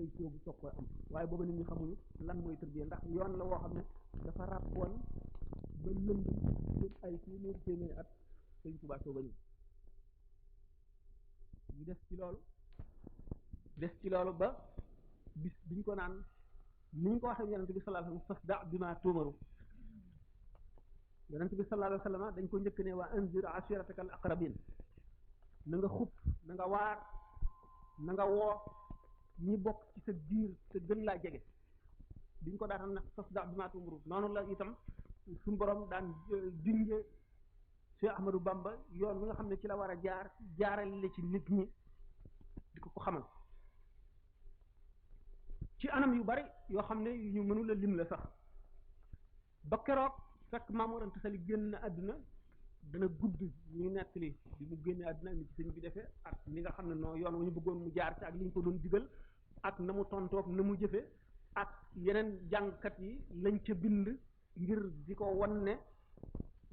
koy sóobu soog koy am waaye booba nit ñi xamuñu lan mooy tërbiya ndax yoon la woo xam ne dafa ràppoon ba lënd lépp ay téeméeri at Sëñ Tuubaa soo ba ñu des ci loolu ba bis biñ ko naan ni ñu ko waxee yonent bi sallallahu alayhi wasallam fasda bima tuumaru yonent bi sallallahu alayhi wasallam dañ ko njëkk ne waa anzir ashirataka al aqrabin na nga xupp na nga waar na nga woo ñi bokk ci sa biir te gën laa jege biñ ko daataan nag fasda bima tuumaru noonu la itam suñu borom daan junje Cheikh Ahmadou Bamba yoon wi nga xam ne ci la war a jaarale ci nit ñi di ko xamal ci anam yu bari yoo xam ne yu ñu mënula lim la sax ba keroog fekk Maam Mor Anta Sali génn na àdduna dana gudd ñu nettali bi mu génne àdduna ni ci sëñ bi defee ak li nga xam ne noo yoon wu ñu bëggoon mu jaar ci ak li ñu ko doon digal ak na mu tontoog na mu jëfe ak yeneen jàngkat yi lañ ca bind ngir di ko wan ne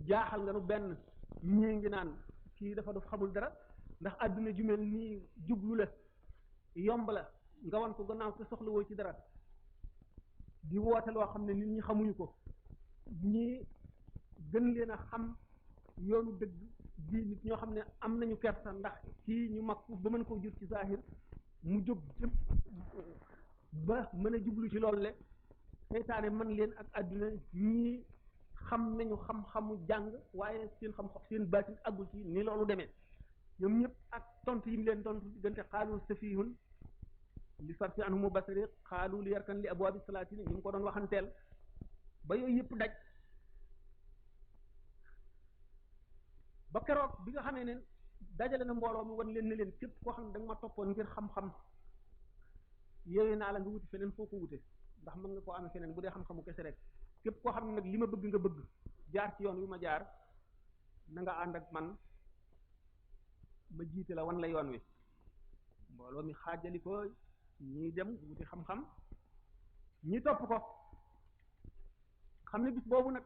jaaxal nga nu benn ñii ngi naan kii dafa def xamul dara ndax àdduna ju mel nii jublu la yomb la nga wan ko gannaaw te soxla woo ci dara di woote loo xam ne nit ñi xamuñu ko ñii gën leen a xam yoonu dëgg di nit ñoo xam ne am nañu kersa ndax kii ñu mag ba mën koo jur ci zahir mu jóg jëm ba mën a jublu ci loolu le seytaane mën leen ak àdduna ñii xam nañu xam-xamu jàng waaye seen xam-xam seen baatin àggul ci ni loolu demee ñoom ñëpp ak tontu yi mu leen tontu diggante xaalu safihun li sarfi anhu mu basari xaalu li yarkan li abwaabi salaatin ñu mu ko doon waxanteel ba yooyu yëpp daj ba keroog bi nga xamee ne dajale na mbooloo mi wan leen ne leen képp koo xam ne da nga ma toppoon ngir xam-xam yooyu naa la nga wuti feneen foo ko wute ndax mën nga koo amee feneen bu dee xam-xamu kese rek képp koo xam ne nag li ma bëgg nga bëgg jaar ci yoon wi ma jaar na nga ànd ak man ma jiite la wan la yoon wi mbooloo mi xaajali ko ñii dem wuti xam-xam ñi topp ko xam ne bis boobu nag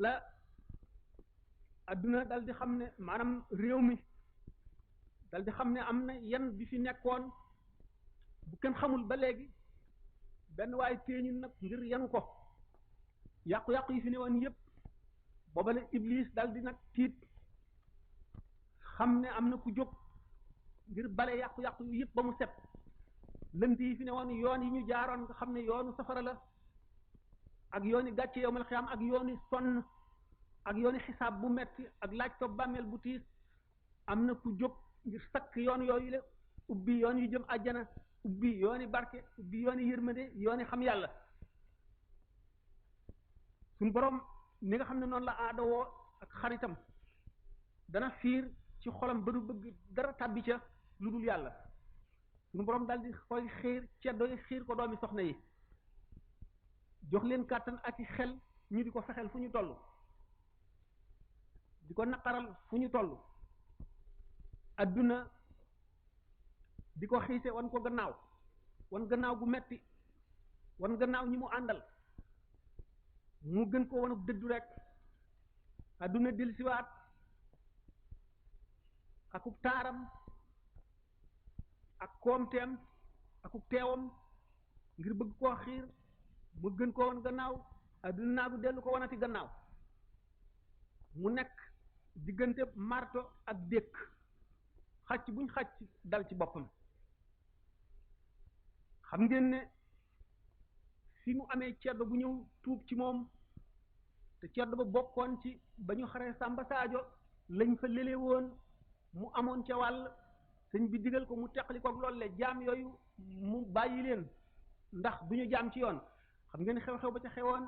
la adduna dal di xam ne maanaam réew mi dal di xam ne am na yan bi fi nekkoon bu kenn xamul ba léegi benn waaye téeñu nag ngir yanu ko yàqu-yàqu yi fi ne woon yépp booba la Iblis dal di nag tiit xam ne am na ku jóg ngir bale yàqu-yàqu yu yépp ba mu set lënt yi fi ne woon yoon yi ñu jaaroon nga xam ne yoonu safara la ak yooni gàcce yowmal xiyaam ak yooni sonn ak yooni xisaab bu metti ak laaj ko bàmmeel bu tiis am na ku jóg ngir sakk yoon yooyu la ubbi yoon yu jëm àjjana ubbi yooni barke ubbi yooni yërmande yooni xam yàlla suñ borom ni nga xam ne noonu la aadawoo ak xaritam dana fiir ci xolam ba du bëgg dara tàbbi ca lu dul yàlla suñu borom daal di koy xiir ceddo yi xiir ko doomi soxna yi jox leen kàttan ak i xel ñu di ko fexeel fu ñu toll di ko naqaral fu ñu toll adduna di ko xiise wan ko gannaaw wan gannaaw gu metti wan gannaaw ñi mu àndal mu gën ko wanu dëddu rek adduna dellusiwaat akuk taaram ak koomteem akuk teewam ngir bëgg koo xiir mu gën ko wan gannaaw adduna naa gu dellu ko wanati gannaaw mu nekk diggante marto ak dékk xacc buñ xacc dal ci boppam xam ngeen ne fi mu amee ceddo bu ñëw tuub ci moom te ceddo ba bokkoon ci ba ñu xaree Samba Sadio lañ fa lële woon mu amoon ca wàll sëñ bi digal ko mu teqali koog loolu le jaam yooyu mu bàyyi leen ndax du ñu jaam ci yoon xam ngeen xew-xew ba ca xewoon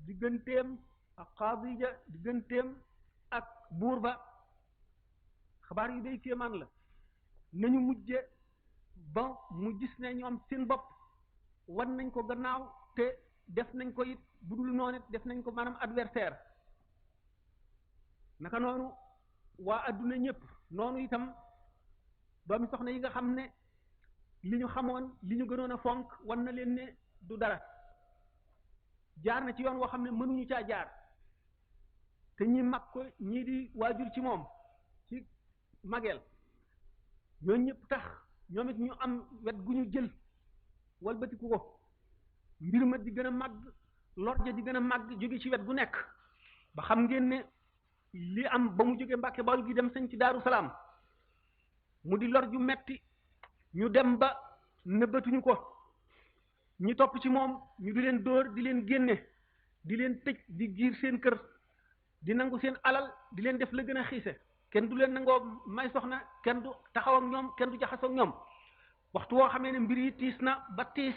digganteem ak Xaadija digganteem ak buur ba xabaar yi day kéemaan la nañu mujje ba mu gis ne ñoom seen bopp wan nañ ko gannaaw te def nañ ko it bu dul noonu it def nañ ko maanaam adversaire naka noonu waa adduna ñëpp noonu itam doomi soxna yi nga xam ne li ñu xamoon li ñu gënoon a fonk wan na leen ne du dara jaar na ci yoon woo xam ne mënuñu caa jaar te ñi mag ko ñii di waajur ci moom ci mageel ñooñu ñëpp tax ñoom it ñu am wet gu ñu jël walbatiku ko mbir ma di gën a màgg lor ja di gën a màgg jóge ci wet gu nekk ba xam ngeen ne li am ba mu jógee Mbàkke Bawol gi dem sañ ci Daaru Salaam mu di lor ju metti ñu dem ba nëbbatuñu ko ñi topp ci moom ñu di leen dóor di leen génne di leen tëj di giir seen kër di nangu seen alal di leen def la gën a xiise kenn du leen nangoo may soxna kenn du taxaw ak ñoom kenn du jaxasoo ak ñoom waxtu woo xamee ne mbir yi tiis na ba tiis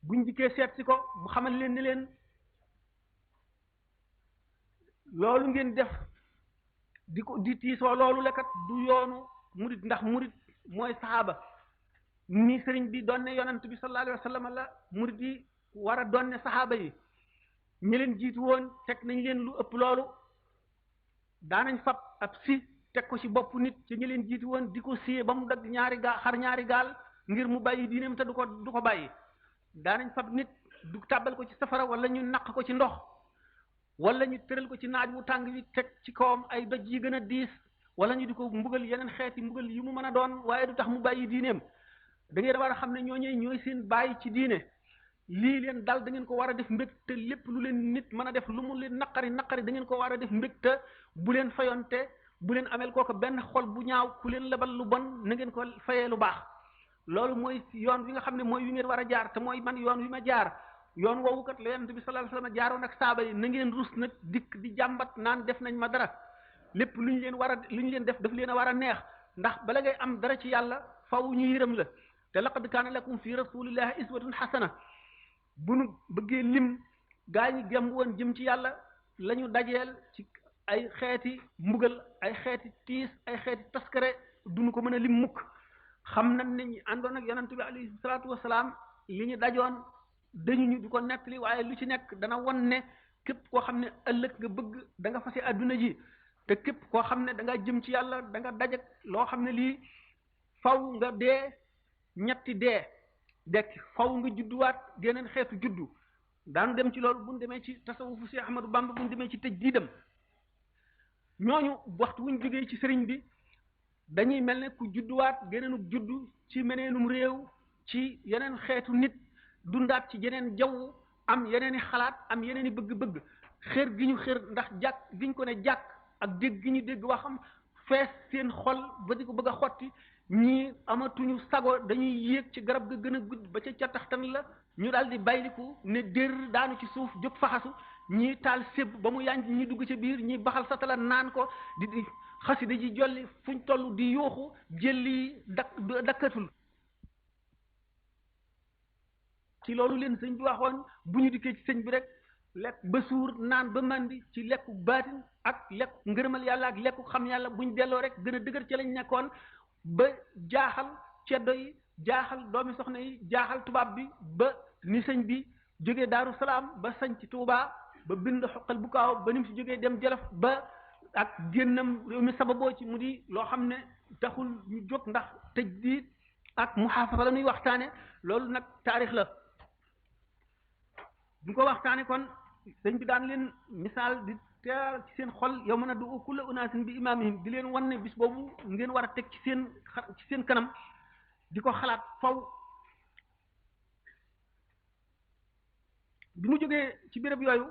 buñ dikkee seet si ko mu xamal leen ni leen loolu ngeen def di tiisoo loolu lekkat du yoonu murit ndax murit mooy saxaaba ni sëriñ bi doon ne yonant bi sallallahu alayhi wa sallam la murit yi war a doon ne saxaaba yi ñi leen jiitu woon teg nañ leen lu ëpp loolu daanañ fab ab si teg ko ci bopp nit ci ñi leen jiitu woon di ko siyee ba mu dagg ñaari gaal xar ñaari gaal ngir mu bàyyi diineem te du ko bàyyi daanañ fab nit du tàbbal ko ci safara wala ñu naq ko ci ndox wala ñu tëral ko ci naaj wu tàng wi teg ci kawam ay doj yi gën a diis wala ñu di ko mbugal yeneen xeeti mbugal yi mu mën a doon waaye du tax mu bàyyi diineem da ngeen war a xam ne ñooy seen bàyyi ci diine lii leen dal da ngeen ko war a def mbégte lépp lu leen nit mën a def lu mu leen naqari da ngeen ko war a def mbégte bu leen fayonte bu leen amel kooku benn xol bu ñaaw ku leen lebal lu bon na ngeen ko fayee lu baax loolu mooy yoon wi nga xam ne mooy wi ngeen war a jaar te mooy man yoon wi ma jaar yoon woowu kat la yonent bi sallallahu alayhi wasallam jaaroon ak saaba yi na ngeen rus nag dikk di jàmbat naan def nañ ma dara lépp lu ñu leen def daf leen a war a neex ndax bala ngay am dara ci yàlla faw ñu yërëm la te laqad kaana lakum fi rasulillahi iswatun hasana bu nu bëggee lim gaa ñi gëm woon jëm ci yàlla la ñu dajeel ci ay xeeti mbugal ay xeeti tiis ay xeeti taskare duñu ko mën a lim mukk xam nañ ne ñi àndoon ak yonent bi alayhi salaatu wasalaam li ñu dajoon dañu ñu di ko nettali waaye lu ci nekk dana won ne képp koo xam ne ëllëg nga bëgg da nga fase adduna ji te képp koo xam ne da nga jëm ci yàlla da nga dajek loo xam ne lii faw nga dee ñetti dee dekk faw nga judduwaat geneen xeetu juddu daanu dem ci loolu buñ demee ci tasawufu si Ahmadu Bamba buñ demee ci tëj diidam ñooñu waxtu wuñ jógee ci sëriñ bi dañuy mel ne ku judduwaat geneenug juddu ci meneenum réew ci yeneen xeetu nit dundaat ci yeneen jaww am yeneen i xalaat am yeneen i bëgg-bëgg xër gi ñu xër ndax jàkk gi ñu ko ne jàkk ak dégg gi ñu dégg waxam fees seen xol ba di ko bëgg a xotti ñii amatuñu sago dañuy yéeg ci garab ga gën a gudd ba ca cataxtan la ñu daal di bayliku ne dér daanu ci suuf jóg faxasu ñii taal sébb ba mu yànj ñi dugg ci biir ñi baxal satala naan ko di xasida ji jolli fuñ toll di yuuxu jëlli dakkatul ci loolu leen sëñ bi waxoon bu ñu dikkee ci sëñ bi rek lekk ba suur naan ba mandi ci lekku baatin ak lekku ngërëmal yàlla ak lekku xam yàlla buñ delloo rek gën a dëgër ci lañ nekkoon ba jaaxal ceddo yi jaaxal doomi soxna yi jaaxal tubaab bi ba ni sëñ bi jógee Daaru Salaam ba sañ ci Tuubaa ba bind xoqal bu kaaw ba ni mu si jógee dem Jolof ba ak génnam réew mi sababoo ci mu di loo xam ne taxul ñu jóg ndax tëj di ak muhaafasa la ñuy waxtaane loolu nag taarix la bu ko waxtaane kon sëñ bi daan leen misaal di teeral ci seen xol yow mën a du kulla unaasin bi imaamihim di leen wan ne bis boobu ngeen war a teg ci seen kanam di ko xalaat faw bi mu jógee ci béréb yooyu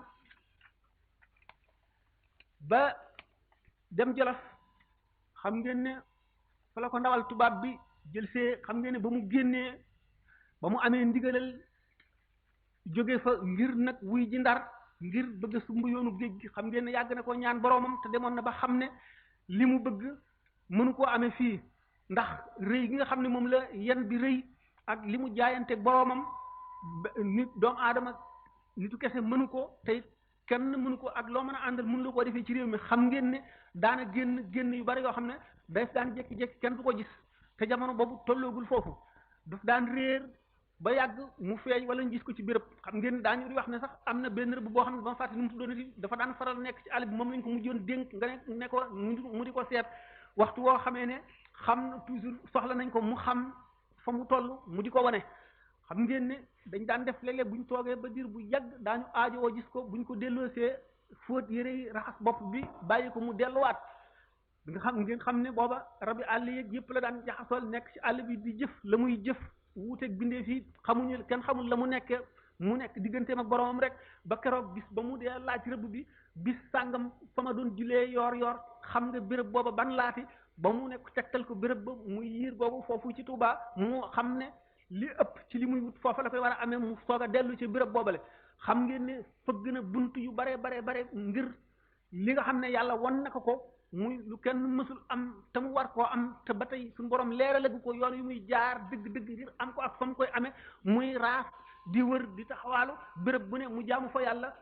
ba dem Jolof xam ngeen ne fa la ko ndawal tubaab bi jël see xam ngeen ne ba mu génnee ba mu amee ndigalal jóge fa ngir nag wuy ji Ndar ngir bëgg sumb yoonu géej gi xam ngeen ne yàgg na ko ñaan boroomam te demoon na ba xam ne li mu bëgg mënu koo amee fii ndax rëy gi nga xam ne moom la yen bi rëy ak li mu jaayante boroomam nit doomu aadama nitu kese mënu ko tey kenn mënu ko ak loo mën a àndal mënu la koo defee ci réew mi xam ngeen ne daana génn yu bari yoo xam ne daf daan jékki-jékki kenn du ko gis te jamono boobu tolloogul foofu daf daan réer ba yàgg mu feeñ wala ñu gis ko ci béréb xam ngeen daañu di wax ne sax am na benn rëbb boo xam ne ba ma fàtte nu mu tuddoon dafa daan faral nekk ci àll bi moom lañ ko mujjoon dénk nga ne ko mu di ko seet waxtu woo xamee ne xam na toujours soxla nañ ko mu xam fa mu toll mu di ko wane xam ngeen ne dañ daan def léeg-léeg bu ñu toogee ba diir bu yàgg daañu aajowoo gis ko bu ñu ko delloosee fóot yére yi raxas bopp bi bàyyi ko mu delluwaat nga xam ngeen xam ne booba rabi àll yeeg yëpp la daan jaxasool nekk ci àll bi di jëf la muy jëf wuuteeg bindee fii xamuñu kenn xamul la mu nekkee mu nekk digganteem ak boromam rek ba keroog bis ba mu dee laaj rëbb bi bis sàngam fa ma doon julee yoor xam nga béréb booba ban laati ba mu nekk tegtal ko béréb ba muy yiir boobu foofu ci Touba mu xam ne li ëpp ci li muy wut foofa la koy war a amee mu soog a dellu ci béréb boobale xam ngeen ne fëgg na bunt yu bare ngir li nga xam ne yàlla won na ko muy lu kenn mësul am te mu war koo am te ba tey suñu borom leeralagu ko yoon yu muy jaar dëgg ngir am ko ak fa mu koy amee muy raaf di wër di taxawaalu béréb bu ne mu jaamu fa yàlla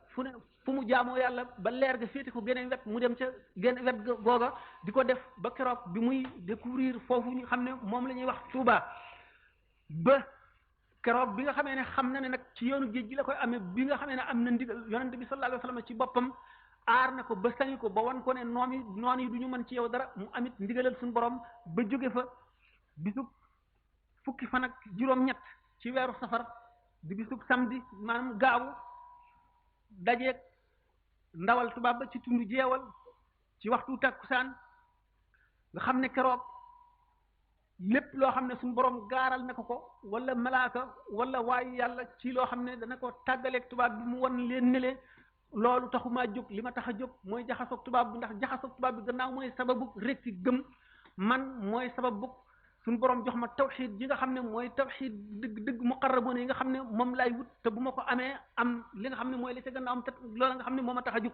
fu mu jaamoo yàlla ba leer ga féete ko geneen wet mu dem ca geneen wet googa di ko def ba keroog bi muy découvrir foofu ñu xam ne moom la ñuy wax Touba ba keroog bi nga xamee ne xam na ne nag ci yoonu géej gi la koy amee bi nga xamee ne am na ndigal yonente bi sallallahu alayhi wasallam ci boppam aar na ko ba sañu ko ba wan ko ne noon yi du ñu mën ci yow dara mu amit ndigalal suñu borom ba jóge fa bisub fukki fan ak juróom-ñett ci weeru safar di bisub samedi maanaam gaawu dajeeg ndawal tubaab ba ci tundu jeewal ci waxtu takkusaan nga xam ne keroog lépp loo xam ne suñu borom gaaral na ko wala malaaka wala waayu yàlla ci loo xam ne dana ko tàggaleeg tubaab bi mu wan leen ne leen loolu taxumaa jóg li ma tax a jóg mooy jaxasoog tubaab bi ndax jaxasoog tubaab bi gannaaw mooy sababu rekki gëm man mooy sababu suñu borom jox ma tawxiid ji nga xam ne mooy tawxiid dëgg muqarraboon yi nga xam ne moom laay wut te bu ma ko amee am li nga xam ne mooy li ca gannaaw am te loola nga xam ne moo ma tax a jóg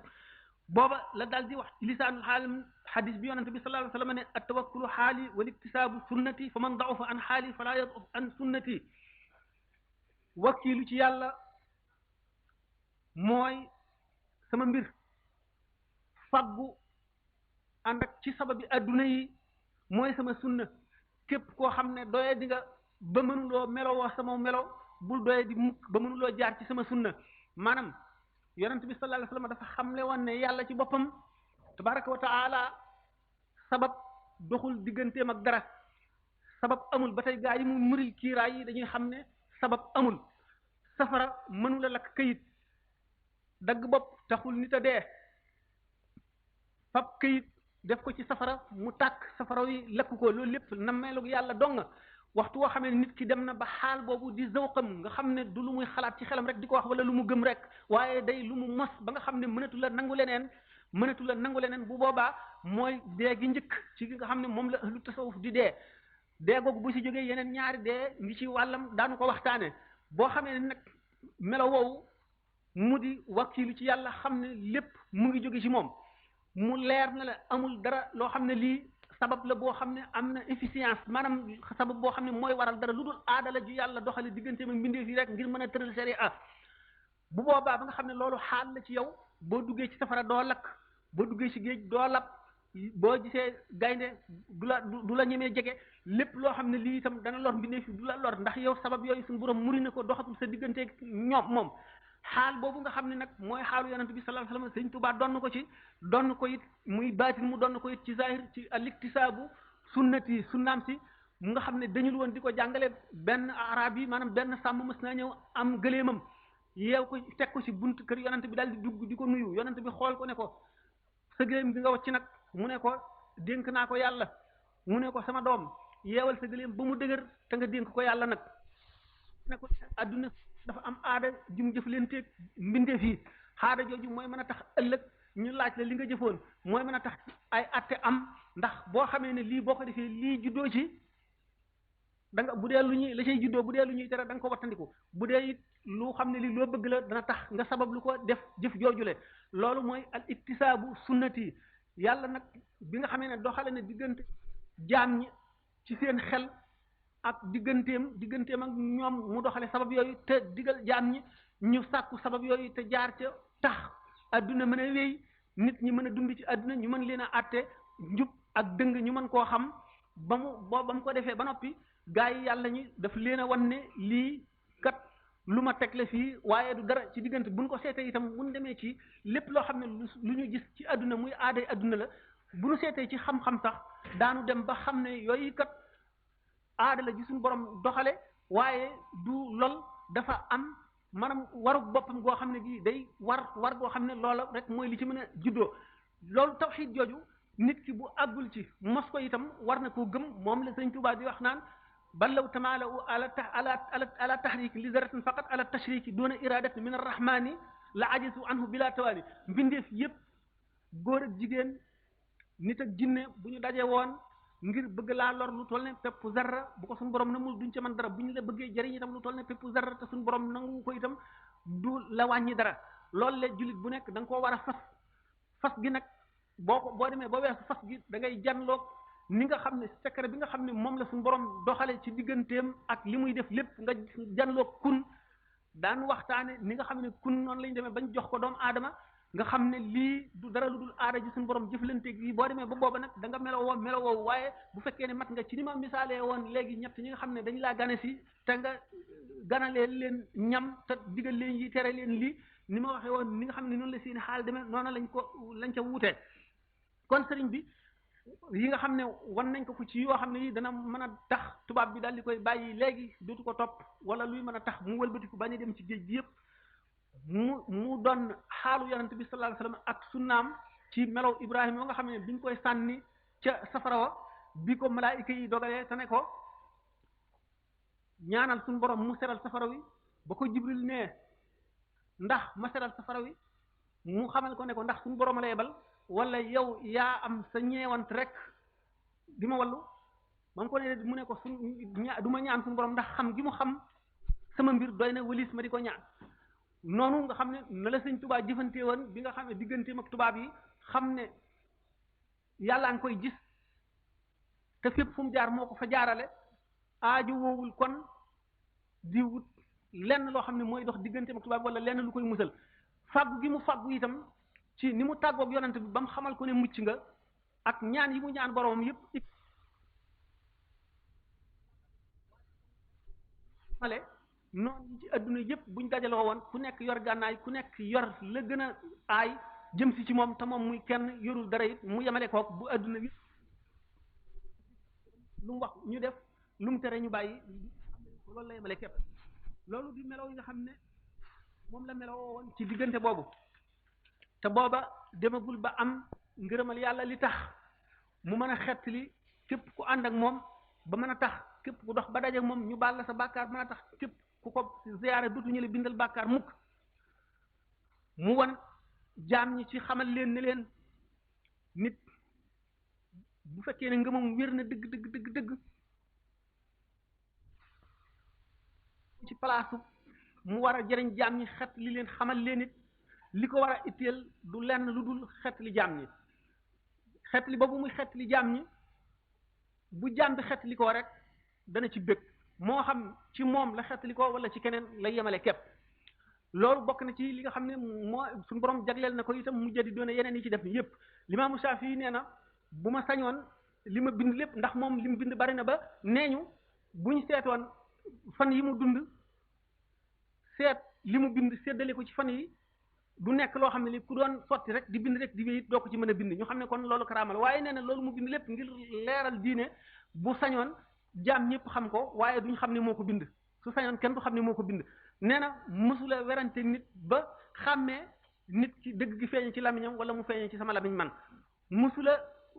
booba la daal di wax ci lisaanul xaalim xadis bi yonente bi sallallahu alayhi wasallam ne at-tawakkulu xaali wal iktisaabu sunnati fa man da'ufa an xaali fala yad'uf an sunnati wakkiilu ci yàlla mooy sama mbir faggu ànd ak ci sababi adduna yi mooy sama sunna képp koo xam ne doye di nga ba mënuloo melo woo sama melo bul doye di mukk ba mënuloo jaar ci sama sunna maanaam yonent bi sallallahu alayhi wasallam dafa xamle woon ne yàlla ci boppam tabaraka wa taala sabab doxul digganteem ak dara sabab amul ba tey gaa yi mu muril kiiraay yi dañuy xam ne sabab amul safara mënula lakk këyit dagg bopp taxul nit a dee fab këyit def ko ci safara mu tàkk safara yi lakk ko loolu lépp na meelug yàlla dong waxtu woo xamee nit ki dem na ba xaal boobu di zawqam nga xam ne du lu muy xalaat ci xelam rek di ko wax wala lu mu gëm rek waaye day lu mu mos ba nga xam ne mënatu la nangu leneen bu boobaa mooy dee gi njëkk ci nga xam ne moom la ahlu tasawuf di dee googu bu si jógee yeneen ñaari dee ngi ci wàllam daanu ko waxtaane boo xamee ne nag melo woowu mu di wakkilu ci yàlla xam ne lépp mu ngi jóge ci moom mu leer na la amul dara loo xam ne lii sabab la boo xam ne am na efficience maanaam sabab boo xam ne mooy waral dara lu dul aada la ju yàlla doxale diggante ma mbindeef yi rek ngir mën a tëral sharia bu boobaa ba nga xam ne loolu xaal la ci yow boo duggee ci safara doo lakk boo duggee ci géej doo lab boo gisee gaynde du la ñemee jege lépp loo xam ne lii itam dana lor mbindeef yi du la lor ndax yow sabab yooyu suñu borom muri na ko doxatul sa digganteeg ñoom moom xaal boobu nga xam ne nag mooy xaalu yonent bi sallallahu alayhi wasallam Sëriñ Tuubaa donn ko ci donn ko it muy baatin mu donn ko it ci zahir ci al-iktisaabu sunnati sunnaam si mu nga xam ne dañul woon di ko jàngale benn arab yi maanaam benn sàmm mës naa ñëw am gëleemam yeew ko teg ko ci buntu kër yonent bi daal di dugg di ko nuyu yonent bi xool ko ne ko sa gëleem bi nga wacc nag mu ne ko dénk naa ko yàlla mu ne ko sama doom yeewal sa gëleem ba mu dëgër te nga dénk ko yàlla nag ne ko adduna dafa am aada jum jëf leen teeg mbindeef yi aada jooju mooy mën a tax ëllëg ñu laaj la li nga jëfoon mooy mën a tax ay atte am ndax boo xamee ne lii boo ko defee lii juddoo ci da nga bu dee lu ñuy la cay juddoo bu dee lu ñuy tere da nga ko wattandiku bu dee it lu xam ne lii loo bëgg la dana tax nga sabab lu ko def jëf joojule loolu mooy al iktisaabu sunnati yàlla nag bi nga xamee ne doxale ne diggante jaam ñi ci seen xel ak digganteem ak ñoom mu doxale sabab yooyu te digal jaam ñi ñu sàkku sabab yooyu te jaar ca tax adduna mën a wéy nit ñi mën a dund ci adduna ñu mën leen a àtte njub ak dëng ñu mën koo xam ba mu ko defee ba noppi gaa yi yàlla ñi daf leen a wan ne lii kat lu ma tegle fii waaye du dara ci diggante buñ ko seetee itam buñ demee ci lépp loo xam ne lu ñu gis ci adduna muy aaday adduna la bu ñu seetee ci xam-xam sax daanu dem ba xam ne yooyu kat aada la ji suñu borom doxale waaye du lol dafa am maanaam waru boppam goo xam ne gi day war goo xam ne loola rek mooy li ci mën a juddoo loolu tawxiid jooju nit ki bu àggul ci mos ko itam war na koo gëm moom la sëñ Tuubaa di wax naan ballaw tamaala u ala tahrik li zaratin faqat ala tashriki duna iradati min arrahmani la ajisu anhu bila tawali mbindeef yépp góor ak jigéen nit ak jinne bu ñu daje woon ngir bëgg laa lor lu toll ne pepp zarra bu ko suñu borom namul duñ ca mën dara bu ñu la bëggee jëriñ itam lu toll ne pepp zarra te suñu borom nangu ko itam du la wàññi dara loolu la jullit bu nekk da nga koo war a fas gi nag boo demee ba weesu fas gi da ngay janloog ni nga xam ne secret bi nga xam ne moom la suñu borom doxale ci digganteem ak li muy def lépp nga janloog kun daan waxtaane ni nga xam ne kun noonu lañ demee bañ jox ko doomu aadama nga xam ne lii du dara lu dul aada ji suñu borom jëflanteeg yi boo demee ba booba nag da nga melowoo waaye bu fekkee ne mat nga ci ni ma misaalee woon léegi ñett ñi nga xam ne dañ laa gane si te nga ganalee leen ñam te digal leen yi tere leen lii ni ma waxee woon ni nga xam ne noonu la seen xaal demee noonu lañ ca wuutee kon sëriñ bi yi nga xam ne wan nañ ko ci yoo xam ne yi dana mën a tax tubaab bi daal di koy bàyyi léegi dootu ko topp wala luy mën a tax mu wëlbatiku bañ a dem ci géej gi yëpp mu doon xaalu yonent bi sallallahu alayhi wasallam ak sunnaam ci melow Ibrahima ba nga xam ne biñ koy sànni ca safara wa bi ko malaayika yi dogalee te ne ko ñaanal suñu borom mu seral safara wi ba ko Jibril nee ndax ma seral safara wi mu xamal ko ne ko ndax suñu borom la yebal wala yow yaa am sa ñeewant rek di ma wallu ba mu ko ne mu ne ko du ma ñaan suñu borom ndax xam gi mu xam sama mbir doy na walis ma di ko ñaan noonu nga xam ne na la sëñ Tuubaa jëfante woon bi nga xam ne digganteem ak tubaab yi xam ne yàllaa ngi koy gis te fépp fu mu jaar moo ko fa jaarale aaju woowul kon di wut lenn loo xam ne mooy dox digganteem ak tubaab wala lenn lu koy musal fàggu gi mu fàggu itam ci ni mu tàggoog yonent bi ba mu xamal ko ne mucc nga ak ñaan yi mu ñaan boromam yëpp male noonu ci adduna yëpp buñ dajaloo woon ku nekk yor gànnaay ku nekk yor la gën a aay jëm si ci moom te moom muy kenn yorul dara it mu yemale kook bu adduna bi lu mu wax ñu def lu mu tere ñu bàyyi loolu la yemale képp loolu di melaw yi nga xam ne moom la meloo woon ci diggante boobu te booba demagul ba am ngërëmal yàlla li tax mu mën a xettali képp ku ànd ak moom ba mën a tax képp ku dox ba daje moom ñu baal la sa bàkkaar mën a tax képp ku ko ziyaare dutu ñu la bindal bàkkaar mukk mu wan jaam ñi ci xamal leen ne leen nit bu fekkee ne ngëmam wér na dëgg ci palaasu mu war a jëriñ jaam ñi xet li leen xamal leen it li ko war a itteel du lenn lu dul xet li jaam ñi xet li boobu muy xet li jaam ñi bu jaam bi xet li ko rek dana ci bëgg moo xam ci moom la xet li ko wala ci keneen la yemale képp loolu bokk na ci li nga xam ne moo suñu borom jagleel na ko itam mu jëdi doone yeneen yi ci def yépp Limaamu Shaafi nee na bu ma sañoon li ma bind lépp ndax moom li mu bind bari na ba nee ñu bu ñu seetoon fan yi mu dund seet li mu bind séddale ko ci fan yi du nekk loo xam ne li ku doon sotti rek di bind rek di wéyit doo ko ci mën a bind ñu xam ne kon loolu karaamal waaye nee na loolu mu bind lépp ngir leeral diine bu sañoon jaam ñëpp xam ko waaye duñ xam ne moo ko bind su sañoon kenn du xam ne moo ko bind nee na mësula werante nit ba xàmmee nit ki dëgg gi feeñe ci lamiñam wala mu feeñe ci sama lamiñ man mësula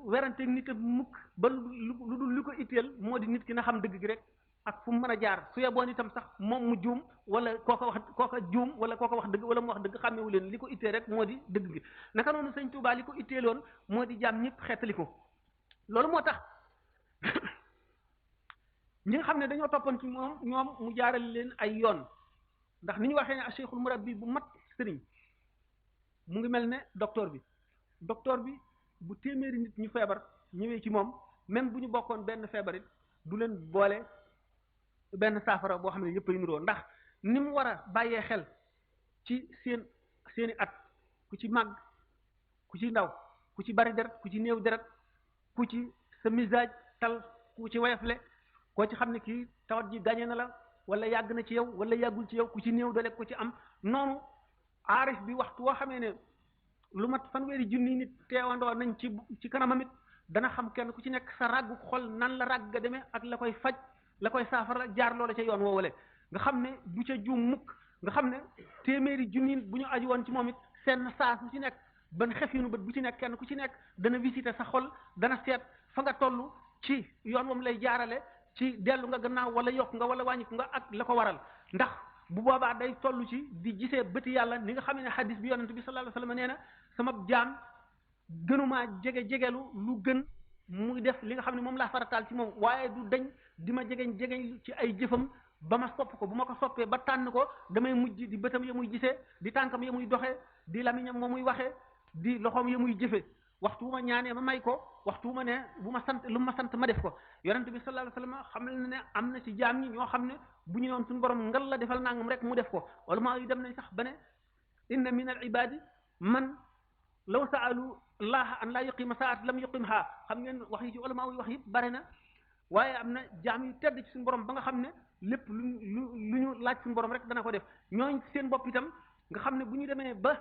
werante nit a mukk ba lu dul li ko itteel moo di nit ki na xam dëgg gi rek ak fu mu mën a jaar su yeboon itam sax moom mu juum wala kooka juum wala kooka wax dëgg wala mu wax dëgg xàmmewu leen li ko ittee rek moo di dëgg gi naka noonu sëñ Tuubaa li ko itteeloon moo di jaam ñëpp xeetali ko loolu moo tax ñi nga xam ne dañoo toppoon ci moom ñoom mu jaaral leen ay yoon ndax ni ñu waxee ne cheikhul murabbi bu mat sëriñ mu ngi mel ne docteur bi bu téeméeri nit ñu feebar ñëwee ci moom même bu ñu bokkoon benn feebar it du leen boole benn saafara boo xam ne yëpp a niroo ndax ni mu war a bàyyee xel ci seeni at ku ci màgg ku ci ndaw ku ci bari deret ku ci néew deret ku ci sa misaaj tal ku ci woyofle koo ci xam ne kii tawat ji gañe na la wala yàgg na ci yow wala yàggul ci yow ku ci néew doole ku ci am noonu aarif bi waxtu woo xamee ne lu mat fanweeri junni nit teewandoo nañ ci kanamam it dana xam kenn ku ci nekk sa ràggu xol nan la ràgg ga demee ak la koy faj la koy saafara jaar loola ca yoon woowale nga xam ne du ca juum mukk nga xam ne téeméeri junni bu ñu aju woon ci moom it seen saa su ci nekk ban xefinu bët bu ci nekk kenn ku ci nekk dana visiter sa xol dana seet fa nga toll ci yoon moom lay jaarale ci dellu nga gannaaw wala yokk nga wala wàññiku nga ak la ko waral ndax bu boobaa day toll ci di gisee bëti yàlla ni nga xam ne xadis bi yonent bi sallallahu alayhi wasallam nee na sama jaam gënumaa jegelu lu gën muy def li nga xam ne moom laa farataal ci moom waaye du dañ di ma jegeñ ci ay jëfam ba ma sopp ko bu ma ko soppee ba tànn ko damay mujj di bëtam ya muy gisee di tànkam ya muy doxee di lamiñam ma muy waxee di loxoom ya muy jëfe waxtu bu ma ñaanee ma may ko waxtu bu ma ne bu ma sant lu ma sant ma def ko yonent bi sallallahu alayhi wasallam xam na ne am na ci jaam ñi ñoo xam ne bu ñu noon suñu borom ngal la defal nangam rek mu def ko wala maa yu dem nañ sax ba ne inna min al ibadi man law saalu allah an laa yuqima saat lam yuqimha xam ngeen wax yi ci ulama yi wax yëpp bare na waaye am na jaam yu tedd ci suñu borom ba nga xam ne lépp lu ñu laaj suñu borom rek dana ko def ñooñ seen bopp itam nga xam ne bu ñu demee ba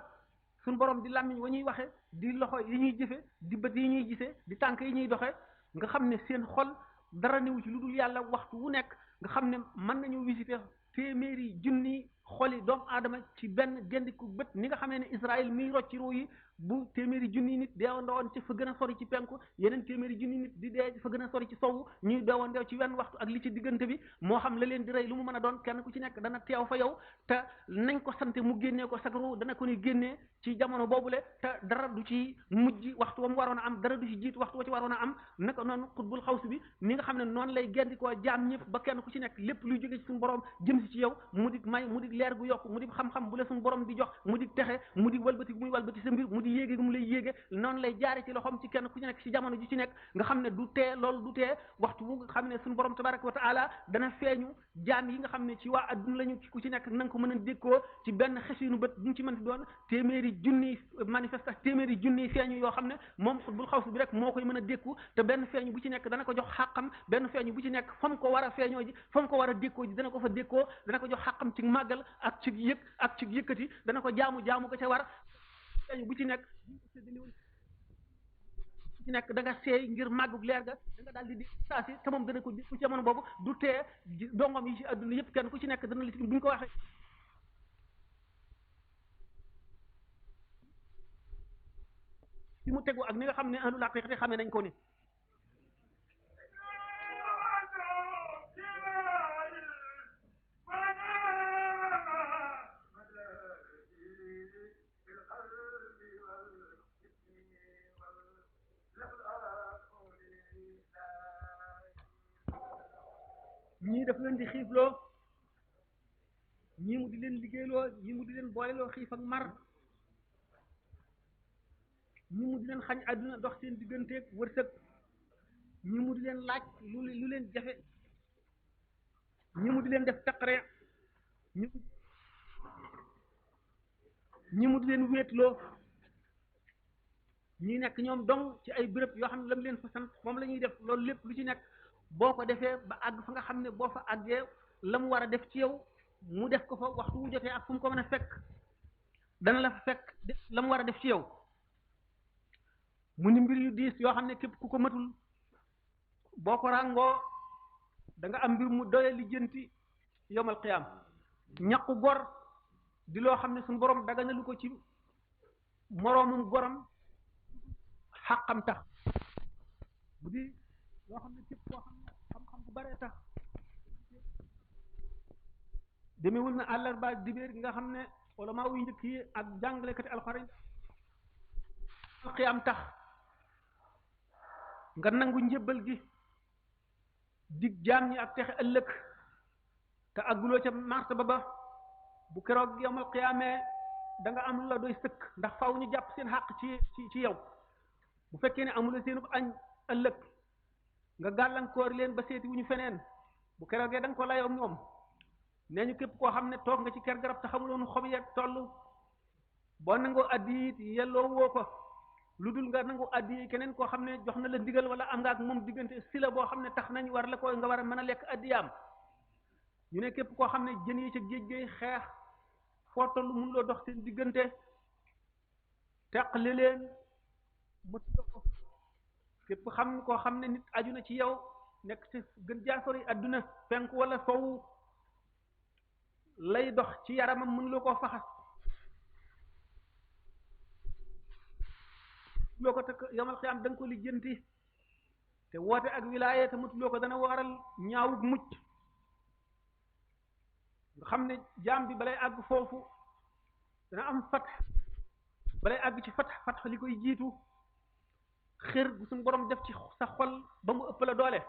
suñu borom di làmmiñ wa ñuy waxe di loxo yi ñuy jëfe di bët yi ñuy gisee di tànk yi ñuy doxe nga xam ne seen xol dara newu ci lu dul yàlla waxtu wu nekk nga xam ne mën nañu visiter téeméeri junni xoli doomu aadama ci benn gendiku bët ni nga xamee ne Israël miy rocci ruu yi bu téeméeri junni nit deewandowoon ci fa gën a sori ci penku yeneen téeméeri junni nit di dee fa gën a sori ci sowu ñuy deewandeew ci wenn waxtu ak li ci diggante bi moo xam la leen di rey lu mu mën a doon kenn ku ci nekk dana teew fa yow te nañ ko sante mu génnee ko sag ruu dana ko ni génnee ci jamono boobule te dara du ci mujj waxtu wa mu waroon a am dara du ci jiit waxtu wa ci waroon a am naka noonu xutbul xawsu bi ni nga xam ne noonu lay gendikoo jaam ñëpp ba kenn ku ci nekk lépp luy jóge ci suñu borom jëm si ci yow mu di may mu di leer gu yokk mu di xam-xam bu la suñu borom di jox mu di texe mu di walbati muy walbati sa mbir mu di yéege gu mu lay yéege noonu lay jaare ci loxoom ci kenn ku ci nekk ci jamono ji ci nekk nga xam ne du tee loolu du tee waxtu bu nga xam ne suñu borom tabaraka wa taala dana feeñu jaam yi nga xam ne ci waa adduna lañu ku ci nekk na nga ko mën a dékkoo ci benn xesinu bët bu mu ci mënti doon téeméeri junniy manifestation téeméeri junniy feeñu yoo xam ne moom xutbul xawsu bi rek moo koy mën a dékku te benn feeñu bu ci nekk dana ko jox xàqam benn feeñu bu ci nekk fa mu ko war a feeñoo ji fa mu ko war a dékkoo ji dana ko fa dékkoo dana ko jox xàqam ci màggal ak ci yëg ak ci yëkkati dana ko jaamu ko ca war feeñu bu ci nekk ci nekk da nga seey ngir màggug leer ga da nga daal di saa si te moom dana ko ku ci jamono boobu du tee dongom yi ci adduna yëpp kenn ku ci nekk dana la ci bu ñu ko waxee fi mu tegu ak ni nga xam ne ahlul haqiqati xamee nañ ko ni ñii daf leen di xiifloo ñii mu di leen liggéeyloo ñii mu di leen booleloo xiif ak mar ñii mu di leen xañ àdduna dox seen digganteeg wërsëg ñii mu di leen laaj lu leen jafe ñii mu di leen def taqare ñii mu di leen wéetloo ñii nekk ñoom dong ci ay béréb yoo xam ne lam leen fa sant moom la ñuy def loolu lépp lu ci nekk boo ko defee ba àgg fa nga xam ne boo fa àggee la mu war a def ci yow mu def ko fa waxtu wu jotee ak fu mu ko mën a fekk dana la fa fekk def la mu war a def ci yow mu ni mbir yu diis yoo xam ne képp ku ko matul boo ko ràngoo da nga am mbir mu doye lijjanti yowmal qiyaam ñaqu gor di loo xam ne suñu borom daganalu ko ci moroomum goram xàqam tax bu di loo xam ne képp koo xam ne xam-xam bu baree tax demewul na àllarba dibéer gi nga xam ne ulama yu njëkk yi ak jàngalekati alxuraan xiyaam tax nga nangu njëbbal gi dig jaam ñi ak texe ëllëg te àgguloo ca martaba ba bu keroog yawmal qiyaamee da nga am lu la doy sëkk ndax faaw ñu jàpp seen xàq ci yow bu fekkee ne amuloo seenub añ ëllëg nga gàllankoor leen ba seeti wu ñu feneen bu keroogee da nga ko layoo ñoom nee ñu képp koo xam ne toog nga ci ker garab te xamuloonu xob yeeg toll boo nangoo addi it yelloo woo ko lu dul nga nangu addi keneen koo xam ne jox na la ndigal wala am nga ak moom diggante si la boo xam ne tax nañ war la ko nga war a mën a lekk addiyaam ñu ne képp koo xam ne jën yi ca géej géej xeex foo toll mënuloo dox seen diggante teqali leen mëtuloo ko képp xam koo xam ne nit aju na ci yow nekk ci gën jaasori adduna penku wala sowu lay dox ci yaramam mënuloo koo faxas loo ko te yomal xiyaam da nga ko lijjanti te woote ak wilaaya te matuloo ko dana waral ñaawug mucc nga xam ne jaam bi balay àgg foofu dana am fatx balay àgg ci fatx li koy jiitu xër gu suñu borom def ci sa xol ba mu ëpp la doole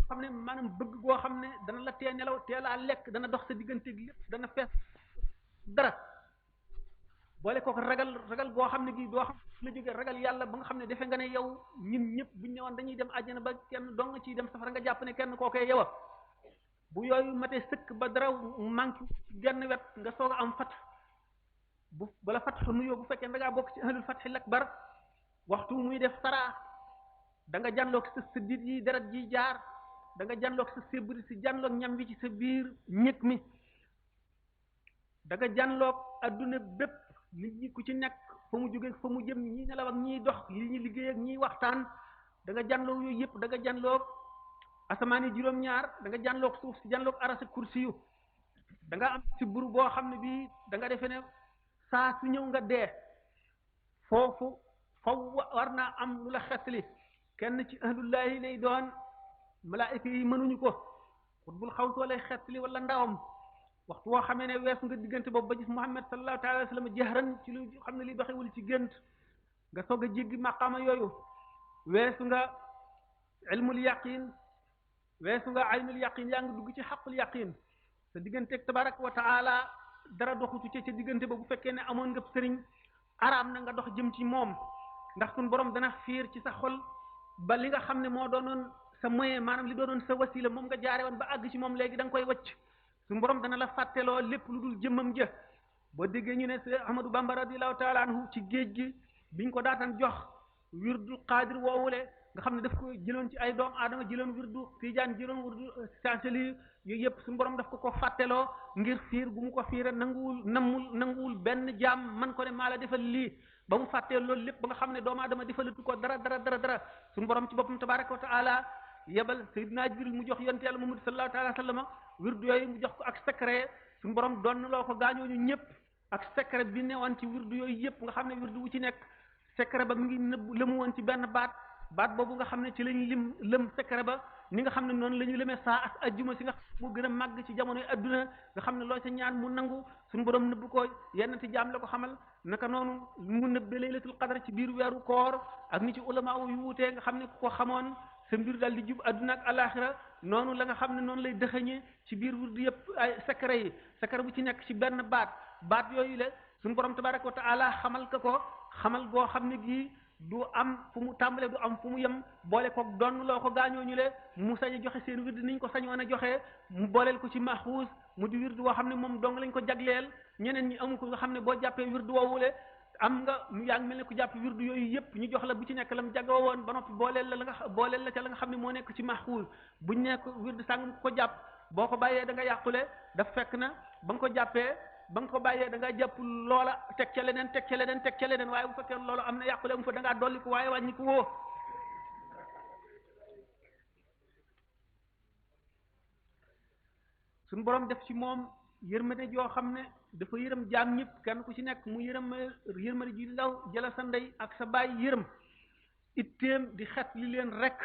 xam ne maanaam bëgg goo xam ne dana la tee nelaw tee laa lekk dana dox sa digganteeg lépp dana fees dara boole kooku ragal goo xam ne gi doo xam la jóge ragal yàlla ba nga xam ne defe nga ne yow ñun ñëpp buñ ne woon dañuy dem àjjana ba kenn dong nga ciy dem safara nga jàpp ne kenn kookee yow a bu yooyu matee sëkk ba dara manque genn wet nga soog a am fat bu bala fat nuyoo bu fekkee da ngaa bokk ci ahlul fathil akbar waxtu muy def saraa da nga janloog sa dit yi deret ji jaar da nga janloog sa sébri si janloog ñam wi ci sa biir ñëkk mi da nga janloog adduna bépp nit ñi ku ci nekk fa mu jóge fa mu jëm ñi nelaw ak ñiy dox yi ñuy liggéey ak ñiy waxtaan da nga janloog yooyu yëpp da nga janloog asamaan yi juróom-ñaar da nga janloog suuf si janloog arasa kursi yu da nga am ci buru boo xam ne bii da nga defee ne saa su ñëw nga dee foofu faw war naa am lu la xetli kenn ci ahlullahi lay doon malaayika yi mënuñu ko xutbul xawsoo lay xetli wala ndawam waxtu woo xamee ne weesu nga diggante boobu ba gis Muhammad sallallahu taala wa sallam jahran ci lu xam ne li doxewul ci gént nga soog a jéggi maqaama yooyu weesu nga ilmul yaqin weesu nga aynul yaqin yaa ngi dugg ci xaqul yaqin sa digganteeg tabaraka wa taala dara doxutu ca diggante ba bu fekkee ne amoon nga sëriñ araam na nga dox jëm ci moom ndax suñ borom dana fiir ci sa xol ba li nga xam ne moo doonoon sa moyen maanaam li doonoon sa wasila moom nga jaare woon ba àgg ci moom léegi da nga koy wacc suñu borom dana la fàtteloo lépp lu dul jëmmam jë boo déggee ñu ne Seex Ahmadu Bamba radiyallahu taala anhu ci géej gi biñ ko daataan jox wirdu qaadir woowule nga xam ne daf ko jëloon ci ay doom aadama jëloon wirdu tijaan jëloon wirdu sanseli yooyu yëpp suñu borom daf ko fàtteloo ngir fiir gu mu ko fiire nanguwul benn jaam man ko ne maa la defal lii ba mu fàttee loolu lépp ba nga xam ne doomu aadama defalatu ko dara suñu borom ci boppam tabaraka wa taala yebal Seydina Jibril mu jox yonent Yàlla Muhammad sallallahu alayhi wa sallam wirdu yooyu mu jox ko ak secret suñu borom doon loo ko gaañooñu ñëpp ak secret bi ne woon ci wirdu yooyu yëpp nga xam ne wirdu wu ci nekk secret ba mu ngi nëbb lëmu woon ci benn baat boobu nga xam ne ci lañ lëm secret ba ni nga xam ne noonu la ñu lëmee saa ak ajjuma si nga xam moo gën a màgg ci jamonoy adduna nga xam ne loo ca ñaan mu nangu suñu borom nëbb ko yenn ci jaam la ko xamal naka noonu mu nëbbe laylatul qadr ci biir weeru koor ak ni ci ulama yu wuutee nga xam ne ku ko xamoon sa mbir daal di jub adduna ak alaxira noonu la nga xam ne noonu lay dëxëñee ci biir wirdu yëpp ay secret yi secret bu ci nekk ci benn baat yooyu la suñu borom tabaraka wa taala xamal ko xamal goo xam ne gii du am fu mu tàmbalee du am fu mu yem boole ko donn loo ko gaañoo ñu le mu sañ a joxe seen wird niñ ko sañoon a joxe mu booleel ko ci maxuus mu di wird woo xam ne moom dong lañ ko jagleel ñeneen ñi amu ko nga xam ne boo jàppee wird woowule am nga yaa ngi mel ne ku jàpp wird yooyu yëpp ñu jox la bu ci nekk lam jagoo woon ba noppi booleel la ca la nga xam ne moo nekk ci maxuus buñ nekk wird sàngam ko jàpp boo ko bàyyee da nga yàqule daf fekk na ba nga ko jàppee ba nga ko bàyyee da ngaa jàpp loola teg ca leneen waaye bu fekkee loolu am na yàqule mu fa da ngaa dolli ko waaye wàññi ko woo suñu borom def ci moom yërmande joo xam ne dafa yërëm jaam ñëpp kenn ku ci nekk mu yërmande ji law jëla sa ndey ak sa baay yërëm itteem di xet li leen rek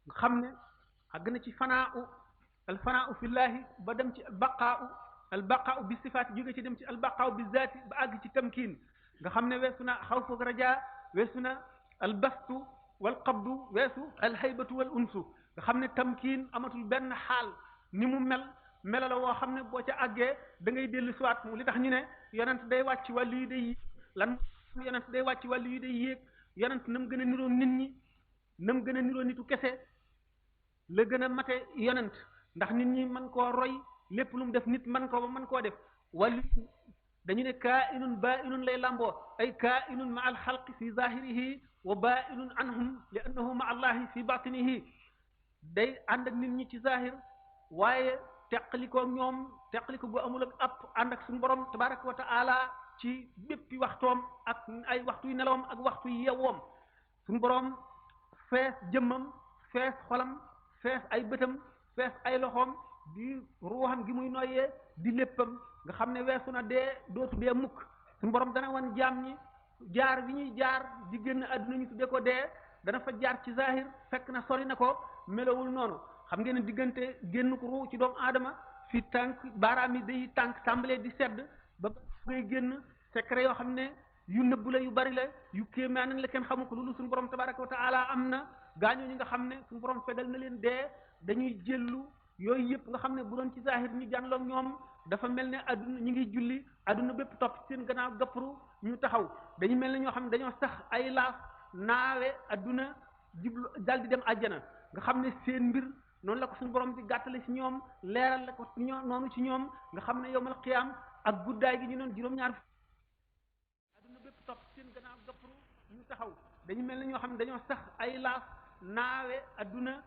nga xam ne àgg na ci alfanaa fillahi ba dem ci albaqaa bi sifaat jóge ci dem ci albaqaa bi zaati ba àgg ci tamkiin nga xam ne weesu na xawfu raja weesu na albastu wal qabdu weesu alhaybatu wal unsu nga xam ne tamkiin amatul benn xaal ni mu mela la woo xam ne boo ca àggee da ngay dellu siwaat mu li tax ñu ne yonent day wàcc wàllu yi day lan yonent day wàcc wàllu yi day yéeg yonent na mu gën a niroo nit ñi na mu gën a niroo nitu kese la gën a mate yonent ndax nit ñi mën koo roy lépp lu mu def nit mën koo def wàllu dañu ne kaa'inun baa'inun lay lamboo ay kaa'inun ma al xalqi fi zahirihi wa baa'inun anhum li annahu ma allahi fi batinihi day ànd ak nit ñi ci zahir waaye teqalikoo ñoom teqaliko gu amul ak app ànd ak suñu borom tabaraka wa taala ci béppi waxtoom ak ay waxtuy nelawam ak waxtuy yeewoom suñu borom fees jëmmam fees xolam fees ay bëtam fees ay loxoom di ruuxam gi muy noyyee di léppam nga xam ne weesu na dee dootu dee mukk suñu borom dana wan jaam ñi jaar bi ñuy jaar di génn àdduna ñu tudde ko dee dana fa jaar ci zahir fekk na sori na ko melowul noonu xam ngeen ne diggante génn ko ruu ci doomu aadama fi tànk baaraam yi day tànk tàmbalee di sedd ba ngay génn secret yoo xam ne yu nëbbu la yu bari la yu kéemaan la kenn xamu ko loolu suñu borom tabaraka wa taala am na gaañoo ñi nga xam ne suñu borom fegal na leen dee dañuy jëllu yooyu yëpp nga xam ne bu doon ci zahir ñu jànloog ñoom dafa mel ne adduna ñu ngi julli adduna bépp topp seen gannaaw gàpparu ñu taxaw dañu mel ne ñoo xam ne dañoo sax ay laaf naawe adduna jublu dal di dem àjjana nga xam ne seen mbir noonu la ko suñu borom di gàttale ci ñoom leeral la ko noonu ci ñoom nga xam ne yowmal qiyaam ak guddaay gi ñu noon juróom-ñaar adduna bépp topp seen gannaaw gàpparu ñu taxaw dañu mel ne ñoo xam ne dañoo sax ay laaf naawe adduna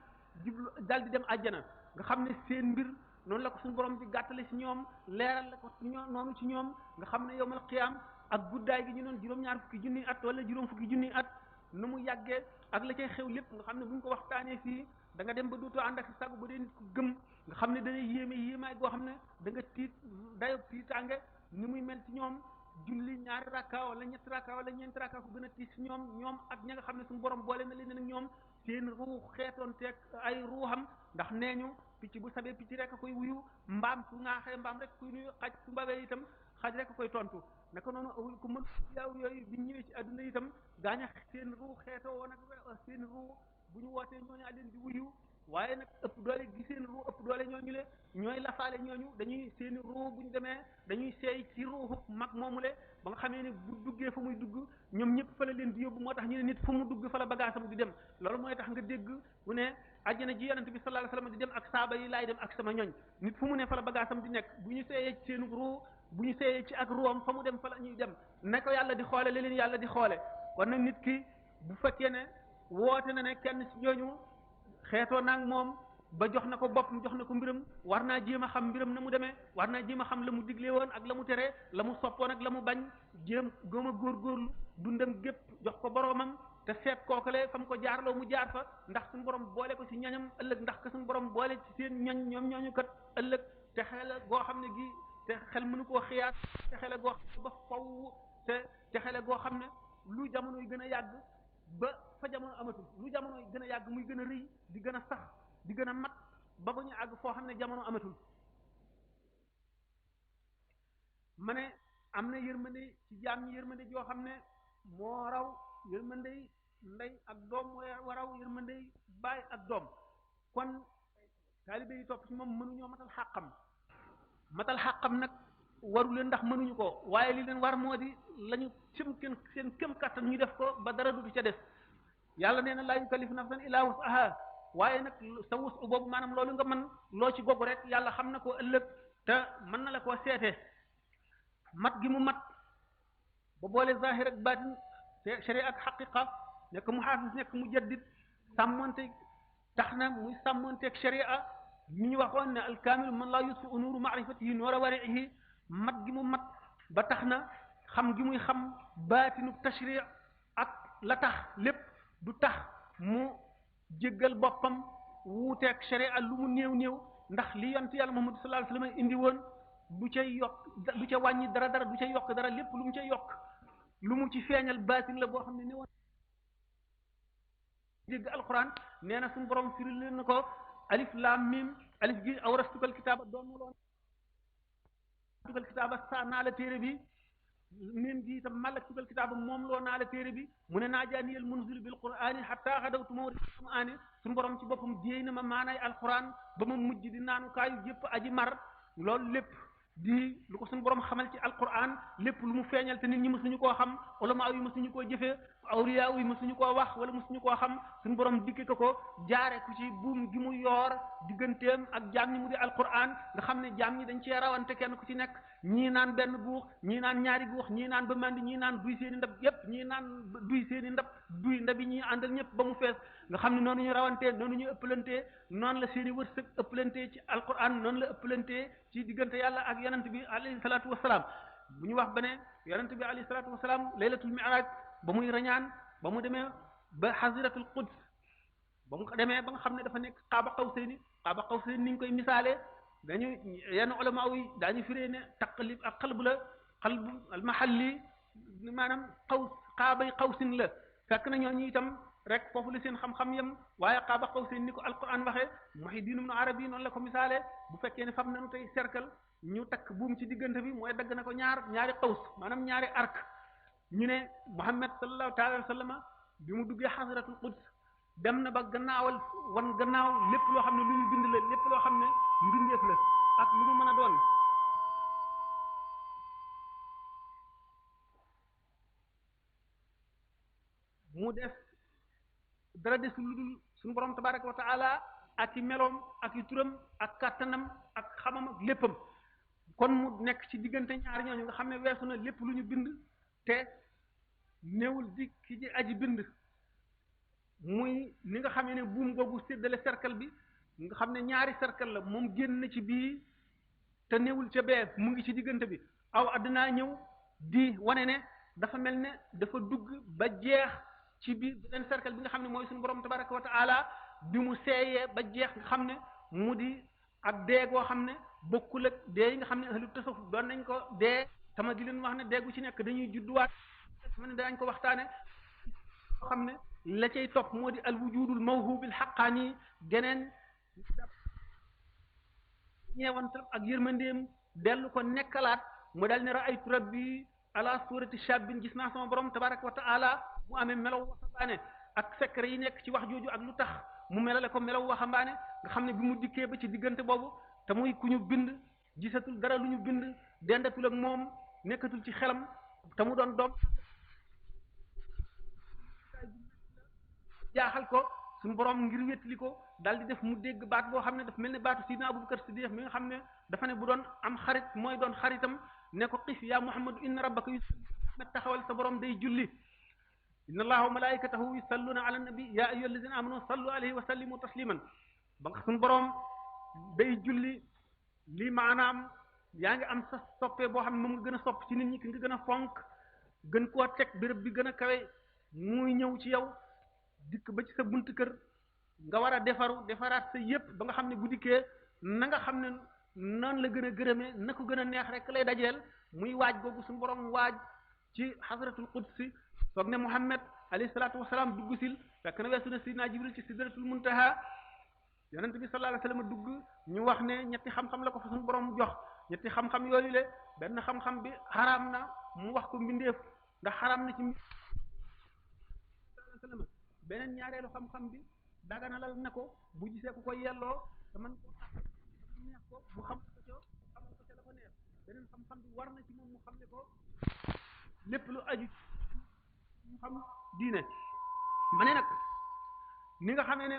jublu dal di dem àjjana nga xam ne seen mbir noonu la ko suñu borom di gàttale ci ñoom leeral la ko noonu ci ñoom nga xam ne yowmal qiyaam ak guddaay gi ñu noon juróom-ñaar fukki junniy at wala juróom fukki junniy at nu mu yàggee ak la cay xew lépp nga xam ne bu ñu ko waxtaanee fii da nga dem ba dootoo ànd ak sago ba dee nit ku gëm nga xam ne dana yéeme yéemaay goo xam ne da nga tiit dayo tiitaange ni muy mel ci ñoom julli ñaari rakka wala ñetti rakka wala ñeenti rakka ko gën a tiis ci ñoom ak ña nga xam ne suñu borom boole na leen nag ñoom seen ruux xeetoon teeg ay ruuxam ndax nee ñu picc bu sabee picc rek a koy wuyu mbaam su ŋaaxee mbaam rek kuy nuyu xaj su mbabee itam xaj rek a koy tontu naka noonu awul ku mën yaaw yooyu bi ñëwee ci adduna itam gaaña seen ruux xeetoo woon ak seen ruux bu ñu wootee ñooñu leen di wuyu waaye nag ëpp doole gi seen ruux ëpp doole ñooñu le ñooy lafaale ñooñu dañuy seeni ruux bu ñu demee dañuy seey ci ruuxu mag moomule ba nga xamee ne bu duggee fa muy dugg ñoom ñëpp fa la leen di yóbbu moo tax ñu ne nit fu mu dugg fa la bagaasam di dem loolu mooy tax nga dégg bu ne àjjana ji yonent bi sallallahu alayhi wasallam di dem ak saaba yi laay dem ak sama ñoñ nit fu mu ne fa la bagaasam di nekk bu ñu seeyee ci seenu ruux bu ñu seeyee ci ak ruuxam fa mu dem fa la ñuy dem ne ko yàlla di xoole li leen yàlla di xoole kon nag nit ki bu fekkee ne woote na ne kenn ci ñooñu xeetoo naag moom ba jox na ko boppam jox na ko mbiram war naa jéem a xam mbiram na mu demee war naa jéem a xam la mu digle woon ak la mu tere la mu soppoon ak la mu bañ jéem gëm a góorgóorlu dundam gépp jox ko boroomam te seet kookale fa mu ko jaarloo mu jaar fa ndax suñu borom boole ko ci ñañam ëllëg ndax que suñu borom boole ci seen ñoñ ñoom ñooñu kat ëllëg te xel goo xam ne gi te xel mënu koo xiyaat te xel goo xam ba faw te xel goo xam ne lu jamono yi gën a yàgg ba fa jamono amatul lu jamono gën a yàgg muy gën a rëy di gën a sax di gën a mat ba ñu àgg foo xam ne jamono amatul ma ne am na yërmande ci jaam ñi yërmande joo xam ne moo raw yërmande ndey ak doom moo raw yërmande baay ak doom kon taalibe yi topp ci moom mënuñoo matal xàqam nag waru leen ndax mënuñu ko waaye li leen war moo di lañu seen këm kattan ñu def ko ba dara du ca def yàlla nee na laa yukallifu nafsan illaa wus'ahaa waaye nag sa wus boobu maanaam loolu nga mën loo ci gogu rek yàlla xam na ko ëllëg te mën na la koo seete mat gi mu mat ba boole zahir ak baatin sharia ak xaqiqa nekk mu xaafis nekk mu jaddid sàmmonte tax na muy sàmmonteeg sharia ñu ñu waxoon ne alkaamil man laa yusfu nuuru maarifatihi noora warihi mat gi mu mat ba tax na xam gi muy xam baatinu tashri ak la tax lépp du tax mu jéggal boppam wuuteeg sharia lu mu néew néew ndax li yonent yàlla Muhammad sallallahu alayhi wasallam indi woon du ca yokk du ca wàññi dara du ca yokk dara lépp lu mu ca yokk lu mu ci feeñal baatin la boo xam ne woon dégg alquran nee na suñu borom firil leen na ko alif lam mim alif gi awrastukal kitaaba doon loon tukal kitaaba sa naa la téere bi mim gi itam malak tukal kitaaba moom loo naa la téere bi mu ne naajaaniyal munzil bil qur'ani hatta xadawtu mawri qur'ani suñu borom ci boppam jéey na ma maanaay alquran ba ma mujj di naanu kaayu yëpp aji mar loolu lépp di lu ko suñu borom xamal ci alquran lépp lu mu feeñal te nit ñi mësuñu koo xam ulama yi mësuñu koo jëfee awliya yi mësuñu koo wax wala mësuñu koo xam suñu borom dikke ko jaare ku ci buum gi mu yoor digganteem ak jaam ñi mu di alquran nga xam ne jaam ñi dañ cee rawante kenn ku ci nekk ñii naan benn guux ñii naan ñaari guux ñii naan ba mandi ñii naan duy seeni ndab yépp ñii naan duy seeni ndab duy ndabi ñii àndal ñëpp ba mu fees nga xam ne noonu ñu rawantee noonu ñu ëppalantee noonu la seeni wërsëg ëppalantee ci alquran noonu la ëppalantee ci diggante yàlla ak yonent bi alayhi salaatu wasalaam bu ñu wax ba ne yonent bi alayhi salaatu wasalaam laylatul mi'raj ba muy rañaan ba mu demee ba xasiratul quds ba mu demee ba nga xam ne dafa nekk qaaba qawsayni ni ñu koy misaalee dañu yenn ulama yi daañu firee ne taqlib ak xalb la xalbu al mahalli maanaam xaabay xawsin la fekk na ñooñu itam rek foofu la seen xam-xam yem waaye xaaba xawsin ni ko alquran waxee Muhyiddin Ibn Arabi noonu la ko misaale bu fekkee ne fam nañu tey cercle ñu takk buum ci diggante bi mooy dagg na ko ñaari xaws maanaam ñaari arc ñu ne Muhammad sallallahu taala wa sallama bi mu duggee xasratul quds dem na ba gannaawal wan gannaaw lépp loo xam ne lu ñu bind la lépp loo xam ne mbindeef la ak lu mu mën a doon mu def dara des lu dul suñu borom tabaraka wa taala ak i meloom ak i turam ak kàttanam ak xamam ak léppam kon mu nekk ci diggante ñaari ñooñu nga xam ne weesu na lépp lu ñu bind te néewul di ki ci aji bind muy ni nga xamee ne buum googu séddale cercle bi nga xam ne ñaari cercle la moom génn na ci bii te néewul ca bee mu ngi ci diggante bi aw àddinaa ñëw di wane ne dafa mel ne dafa dugg ba jeex ci biir beneen cercle bi nga xam ne mooy suñu borom tabaraka wa taala bi mu seeyee ba jeex nga xam ne mu di ak dee goo xam ne bokkul ak dee yi nga xam ne ahlu tasawuf doon nañ ko dee tama di leen wax ne dee gu ci nekk dañuy judduwaat xam ne daañ ko waxtaane boo xam ne la cay topp moo di al wujudul mawhubil xaqaani geneen ñeewantal ak yërmandeem dellu ko nekkalaat mu dal ne raaytu rabbi ala surati shabbin gis naa sama borom tabaraka wa taala mu amee melaw waxambaane ak secret yi nekk ci wax jooju ak lu tax mu melale ko melaw waxambaane nga xam ne bi mu dikkee ba ci diggante boobu te muy ku ñu bind gisatul dara lu ñu bind dendatul ak moom nekkatul ci xelam te mu doon doom jaaxal ko suñu borom ngir wétali ko daal di def mu dégg baat boo xam ne daf mel ne baatu sidna Abubakar Siddiq mi nga xam ne dafa ne bu doon am xarit mooy doon xaritam ne ko xif yaa Muhammadu inna rabbaka yusalli taxawal sa borom day julli inna allaha wa malaikatahu yusalluna ala nabi ya ayyuha alladhina amanu sallu alayhi wa sallimu tasliman ba nga suñu borom day julli lii maanaam yaa ngi am sa soppee boo xam ne moom nga gën a sopp ci nit ñi ki nga gën a fonk gën koo teg béréb bi gën a kawe muy ñëw ci yow dikk ba ci sa buntu kër nga war a defaraat sa yépp ba nga xam ne bu dikkee na nga xam ne noonu la gën a gërëmee na ko gën a neex rek lay dajeel muy waaj googu suñu borom waaj ci xasratul qudsi soog ne Muhammad alayhi salaatu wasalaam dugg sil fekk na weesu na sidna Jibril ci sidratul muntaha yonent bi sallallahu alayhi wasallam dugg ñu wax ne ñetti xam-xam la ko fa suñu borom jox ñetti xam-xam yooyu le benn xam-xam bi xaraam na mu wax ko mbindeef ndax xaraam na ci beneen ñaareelu xam-xam bi daganalal na ko bu gisee ku koy yelloo te man ko neex ko mu xam ko ca la ko neex beneen xam-xam bi war na ci moom mu xam ne ko lépp lu aju mu xam diine ma ne nag ni nga xamee ne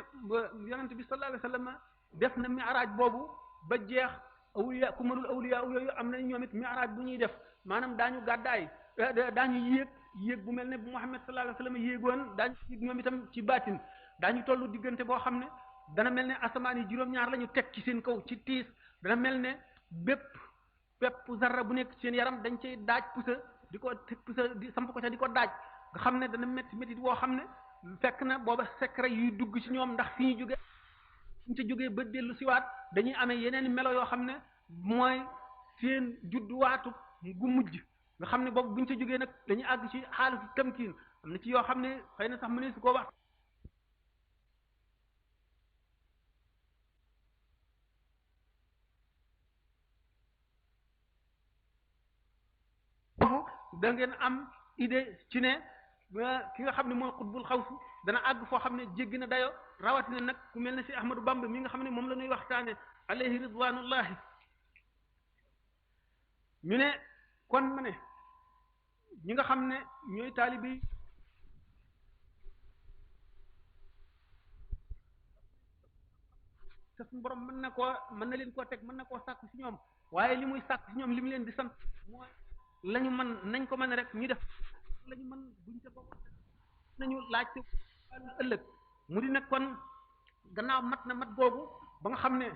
yonent bi sallallahu alayhi wasallam def na mi'raaj boobu ba jeex awliya ku mënul awliya yooyu am na ñoom it mi'raaj bu ñuy def maanaam daañu gàddaay daañu yéeg bu mel ne bu Muhammad sallallahu alayhi wasallam yéegoon daañu yéeg ñoom itam ci baatin daañu tollu diggante boo xam ne dana mel ne asamaan yi juróom-ñaar la ñu teg ci seen kaw ci tiis dana mel ne bépp zarra bu nekk ci seen yaram dañ cay daaj pusa di ko pusa di samp ko ca di ko daaj nga xam ne dana métti boo xam ne fekk na booba secret yuy dugg ci ñoom ndax fi ñu jóge suñ ca jógee ba dellu siwaat dañuy amee yeneen melo yoo xam ne mooy seen judduwaatu gu mujj nga xam ne boobu buñ ca jógee nag dañuy àgg ci xaalis tamkiin am na ci yoo xam ne xëy na sax mu ne su ko wax da ngeen am idée ci ne ki nga xam ne mooy xutbul xawsu dana àgg foo xam ne jéggi na dayo rawatina nag ku mel ne si Ahmadou Bamba mi nga xam ne moom la ñuy waxtaane alayhi ridwanullahi ñu ne kon ma ne ñi nga xam ne ñooy taalibi te suñu borom mën na leen koo teg mën na koo sàkk ci ñoom waaye li muy sàkk ci ñoom li mu leen di sant mooy la ñu mën nañ ko mën rek ñu def la ñu mën buñ ca bokk nañu laaj te ëllëg mu di nag kon gannaaw mat na mat googu ba nga xam ne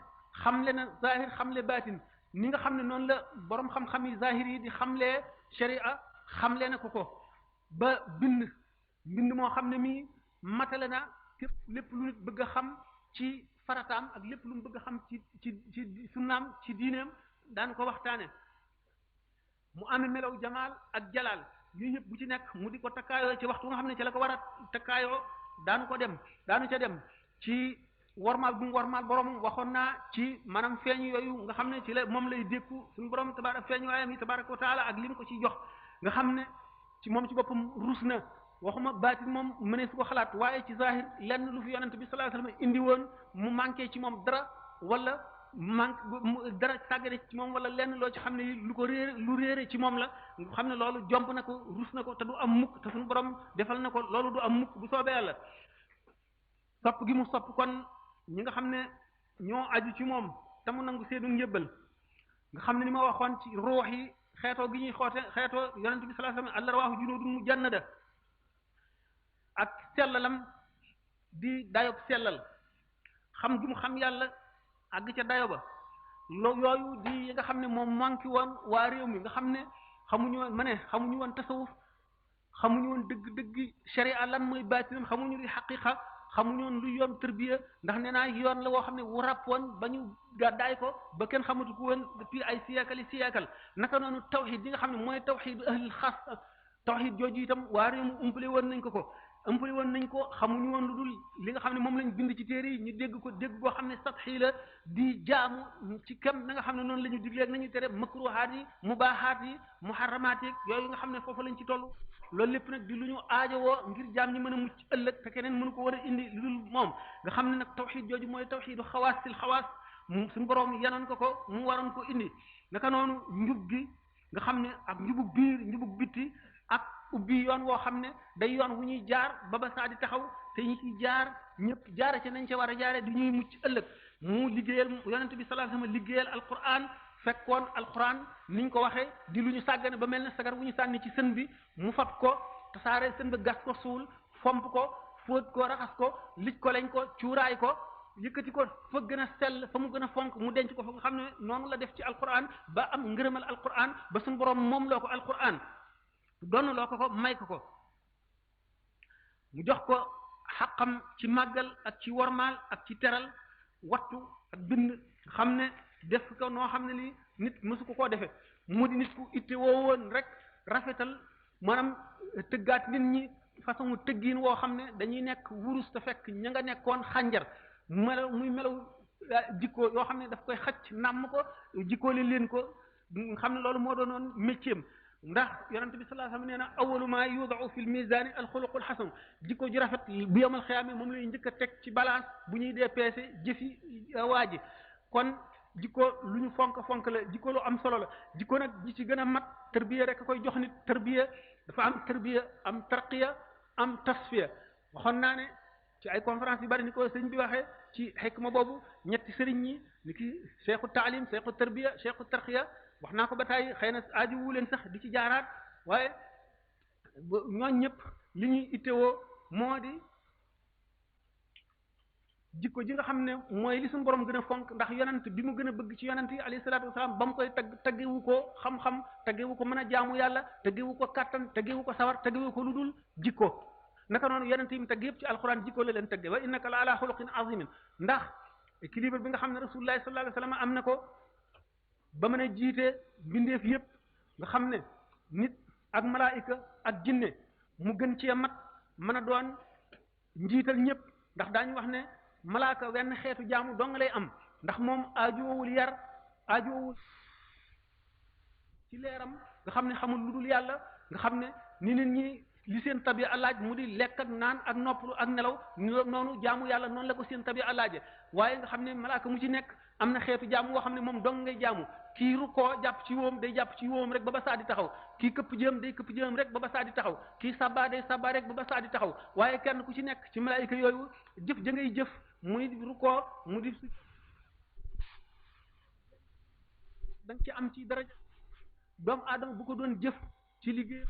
xamle na zahir xamle baatin ni nga xam ne noonu la borom xam-xam yi zahir yi di xamlee sharia xamle na ko ba mbind moo xam ne mii matale na képp lépp lu nit bëgg a xam ci farataam ak lépp lu mu bëgg a xam ci sunnaam ci diineem daan ko waxtaane mu amee melaw jamaal ak jalaal yooyu yëpp bu ci nekk mu di ko takkaayoo ci waxtu nga xam ne ci la ko war a takkaayoo daanu ca dem ci warmaal bu mu warmaal borom waxoon naa ci maanaam feeñ yooyu nga xam ne ci la moom lay dékku suñu borom tabarak feeñ waayam yi tabaraka wa taala ak li mu ko ciy jox nga xam ne ci moom ci boppam rus na waxuma baatin moom mënees ko xalaat waaye ci zahir lenn lu fi yonent bi sallallahu alayhi wasallam indi woon mu manqué ci moom dara wala dara tàggane ci moom wala lenn loo ci xam ne lu ko réere lu réere ci moom la nga xam ne loolu jomb na ko rus na ko te du am mukk te suñu borom defal na ko loolu du am mukk bu soobee yàlla sopp gi mu sopp kon ñi nga xam ne ñoo aju ci moom te mu nangu seenu njëbbal nga xam ne ni ma waxoon ci ruux yi xeetoo gi ñuy xoote xeetoo yonent bi sallallahu alayhi wasallam allah rawaahu junuudun mujannada ak sellalam di dayob sellal xam gi mu xam yàlla àgg ca dayo ba yooyu di yi nga xam ne moom manqué woon waa réew mi nga xam ne xamuñu woon tasawuf xamuñu woon dëgg sharia lan mooy baatinam xamuñu li xaqiqa xamuñu woon lu yoon tërbiya ndax nee naa yoon la woo xam ne wu ràpp woon ba ñu gàddaay ko ba kenn xamatu ko woon depuis ay siècle naka noonu tawxid yi nga xam ne mooy tawxidu ahlil xaas tawxid jooju itam waa réew mi umpale woon nañ ko xamuñu woon lu dul li nga xam ne moom lañ bind ci téere yi ñu dégg boo xam ne satxi la di jaamu ci kem na nga xam ne noonu la ñu diglee ak nañu tere makruhaat yi mubaahaat yi muharramaat yi yooyu nga xam ne foofu lañ ci toll loolu lépp nag di lu ñu aajowoo ngir jaam ñi mën a mucc ëllëg te keneen mënu ko war a indi lu dul moom nga xam ne nag tawxid jooju mooy tawxidu xawaasil xawaas suñu borom yanoon ko mu waroon ko indi naka noonu njub gi nga xam ne ak njubug biir njubug bitti ak ubbi yoon woo xam ne day yoon wu ñuy jaar ba saa di taxaw te ñi ci jaar ñëpp jaare ci nañ ca war a jaare du ñuy mucc ëllëg mu liggéeyal yonent bi sallallahu alayhi wasallam liggéeyal alquran fekkoon alquran niñ ko waxee di lu ñu sàggane ba mel ne sagar wu ñu sànni ci sën bi mu fab ko tasaare sën ba gas ko suul fomp ko fóot ko raxas ko lij ko lañ ko cuuraay ko yëkkati ko fa gën a sell fa mu gën a fonk mu denc ko fa nga xam ne noonu la def ci alquran ba am ngërëmal alquran ba suñu borom moom loo ko alquran doon loo ko may ko mu jox ko xaqam ci màggal ak ci wormaal ak ci teral wattu ak bind xam ne def ko noo xam ne lii nit mësu ko koo defee mu di nit ku itte woo woon rek rafetal maanaam tëggaat nit ñi façon tëggiin woo xam ne dañuy nekk wurus te fekk ña nga nekkoon xànjar muy melaw jikko yoo xam ne daf koy xacc nàmm ko jikkoole leen ko xam ne loolu moo doonoon métier ndax yonent bi sallallahu alayhi wasallam nee na awwalu ma yudau fi l misani al xuluqul xasan jikko ji rafet bu yomal xiyaame moom lay njëkk a teg ci balance bu ñuy dee peese jëfi waa ji kon jikko lu ñu fonk la jikko lu am solo la jikko nag ji ci gën a mat tarbiya rek a koy jox nit tarbiya dafa am tarbiya am tarqiya am tasfiya waxoon naa ne ci ay conférence yu bari ni ko sëñ bi waxee ci xikma boobu ñetti sëriñ ñi ni ki cheikhu taalim cheikhu tarbiya cheikhu tarqiya wax naa ko ba tey xëy na aaju wu leen sax di ci jaaraat waaye ñooñ ñëpp li ñuy ittewoo moo di jikko ji nga xam ne mooy li suñu borom gën a fonk ndax yonent bi mu gën a bëgg ci yonent yi alayhi salaatu wasalaam ba mu koy taggewu ko xam-xam taggewu ko mën a jaamu yàlla taggewu ko kattan taggewu ko sawar taggewu ko lu dul jikko naka noonu yonent yi mu tagg yëpp ci alquran jikko la leen tagge wa innaka la ala xuluqin azimin ndax équilibre bi nga xam ne rasulullahi sallallahu alayhi wasallam am na ko ba mën a jiite bindeef yëpp nga xam ne nit ak malaayika ak jinne mu gën cee mat mën a doon njiital ñëpp ndax daañu wax ne malaaka wenn xeetu jaamu dong lay am ndax moom aajoowul yar aajoowul ci leeram nga xam ne xamul lu dul yàlla nga xam ne ni nit ñi li seen tabi alaaj mu di lekk ak naan ak noppalu ak nelaw noonu jaamu yàlla noonu la ko seen tabi alaaje waaye nga xam ne malaaka mu ci nekk am na xeetu jaamu woo xam ne moom dong ngay jaamu kii rukkoo jàpp ci wóom day jàpp ci wóom rek ba saa di taxaw kii këpp jëm day këpp jëm rek ba saa di taxaw kii sabba day sabba rek ba saa di taxaw waaye kenn ku ci nekk ci malaayika yooyu jëf ja ngay jëf muy rukkoo mu di da nga ci am ci daraja doomu aadama bu ko doon jëf ci liggéey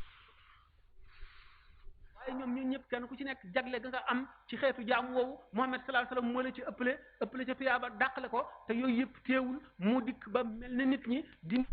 waaye ñoom ñun ñëpp kenn ku ci nekk jagle ga nga am ci xeetu jaamu woowu Muhammad sallallahu alayhi wasallam moo la ci ëppale ca tuyaaba dàqale ko te yooyu yëpp teewul mu dikk ba mel ne nit ñi di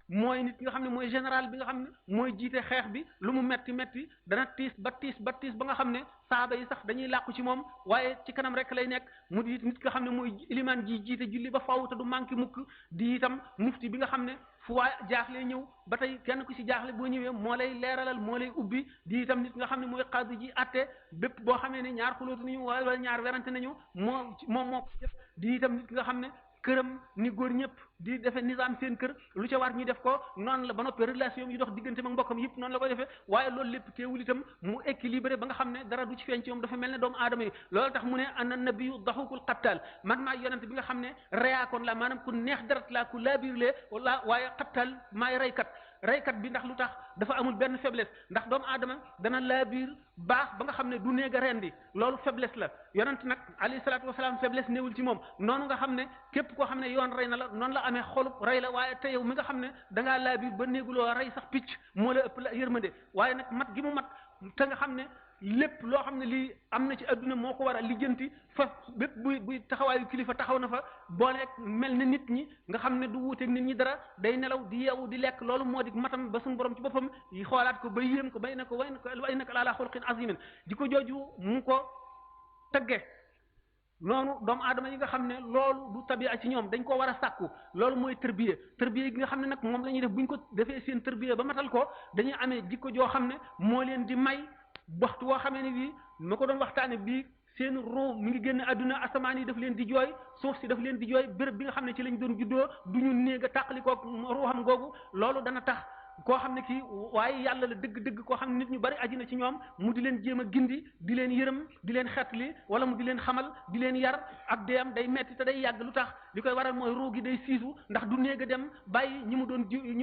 mooy nit ki nga xam ne mooy général bi nga xam ne mooy jiite xeex bi lu mu metti metti dana tiis ba nga xam ne saaba yi sax dañuy làqu ci moom waaye ci kanam rek lay nekk mu di nit ki nga xam ne mooy ilimaan ji jiite julli ba faaw te du manqué mukk di itam mufti bi nga xam ne fu waa jaaxle ñëw ba tey kenn ku ci jaaxle boo ñëwee moo lay leeralal moo lay ubbi di itam nit nga xam ne mooy xaadi ji atte bépp boo xamee ne ñaar xulóotu nañu wala ñaar werante nañu moo ko def di itam nit nga xam ne këram ni góor ñëpp di defee nizaam seen kër lu ca war ñu def ko noonu la ba noppi relation yi dox diggante ak mbokkam yëpp noonu la ko defee waaye loolu lépp teewul itam mu équilibré ba nga xam ne dara du ci feeñ ci moom dafa mel ne doomu aadama yi loolu tax mu ne ana nabiyu daxukul xattal man maay yonent bi nga xam ne reyaakoon la maanaam ku neex deret la ku laabirlee wala waaye xattal maay reykat bi ndax lu tax dafa amul benn faiblesse ndax doomu aadama dana laabiir baax ba nga xam ne du néeg a rendi loolu faiblesse la yonent nag alayhi salaatu wasalaam faiblesse néewul ci moom noonu nga xam ne képp koo xam ne yoon rey na la noonu la amee xolub rey la waaye te yow mi nga xam ne dangaa laabiir ba néeguloo rey sax picc moo la ëpp la yërmande waaye nag mat gi mu mat te nga xam ne lépp loo xam ne lii am na ci adduna moo ko war a lijjanti fa bépp buy taxawaayu kilifa taxaw na fa booleeg mel ne nit ñi nga xam ne du wuuteeg nit ñi dara day nelaw di yeewu di lekk loolu moo di matam ba suñu borom ci boppam yi xoolaat ko ba yéem ko bay na ko way naka la ala xulqin azimin di ko jooju mu ko tëgge noonu doomu aadama yi nga xam ne loolu du tabia ci ñoom dañ ko war a sàkku loolu mooy tërbiye yi nga xam ne nag moom la ñuy def bu ñu ko defee seen tërbiye ba matal ko dañuy amee jikko joo xam ne moo leen di may waxtu woo xamee ne bii ma ko doon waxtaane bii seen ruu mi ngi génn àdduna asamaan yi daf leen di jooy suuf si daf leen di jooy béréb bi nga xam ne ci lañ doon juddoo du ñu néeg a tàqalikoog ruuxam googu loolu dana tax koo xam ne kii waaye yàlla la dëgg-dëgg koo xam ne nit ñu bari aji na ci ñoom mu di leen jéem a gindi di leen yërëm di leen xetli wala mu di leen xamal di leen yar ak deem day metti te day yàgg lu tax li koy waral mooy ruu gi day siisu ndax du néeg a dem bàyyi ñi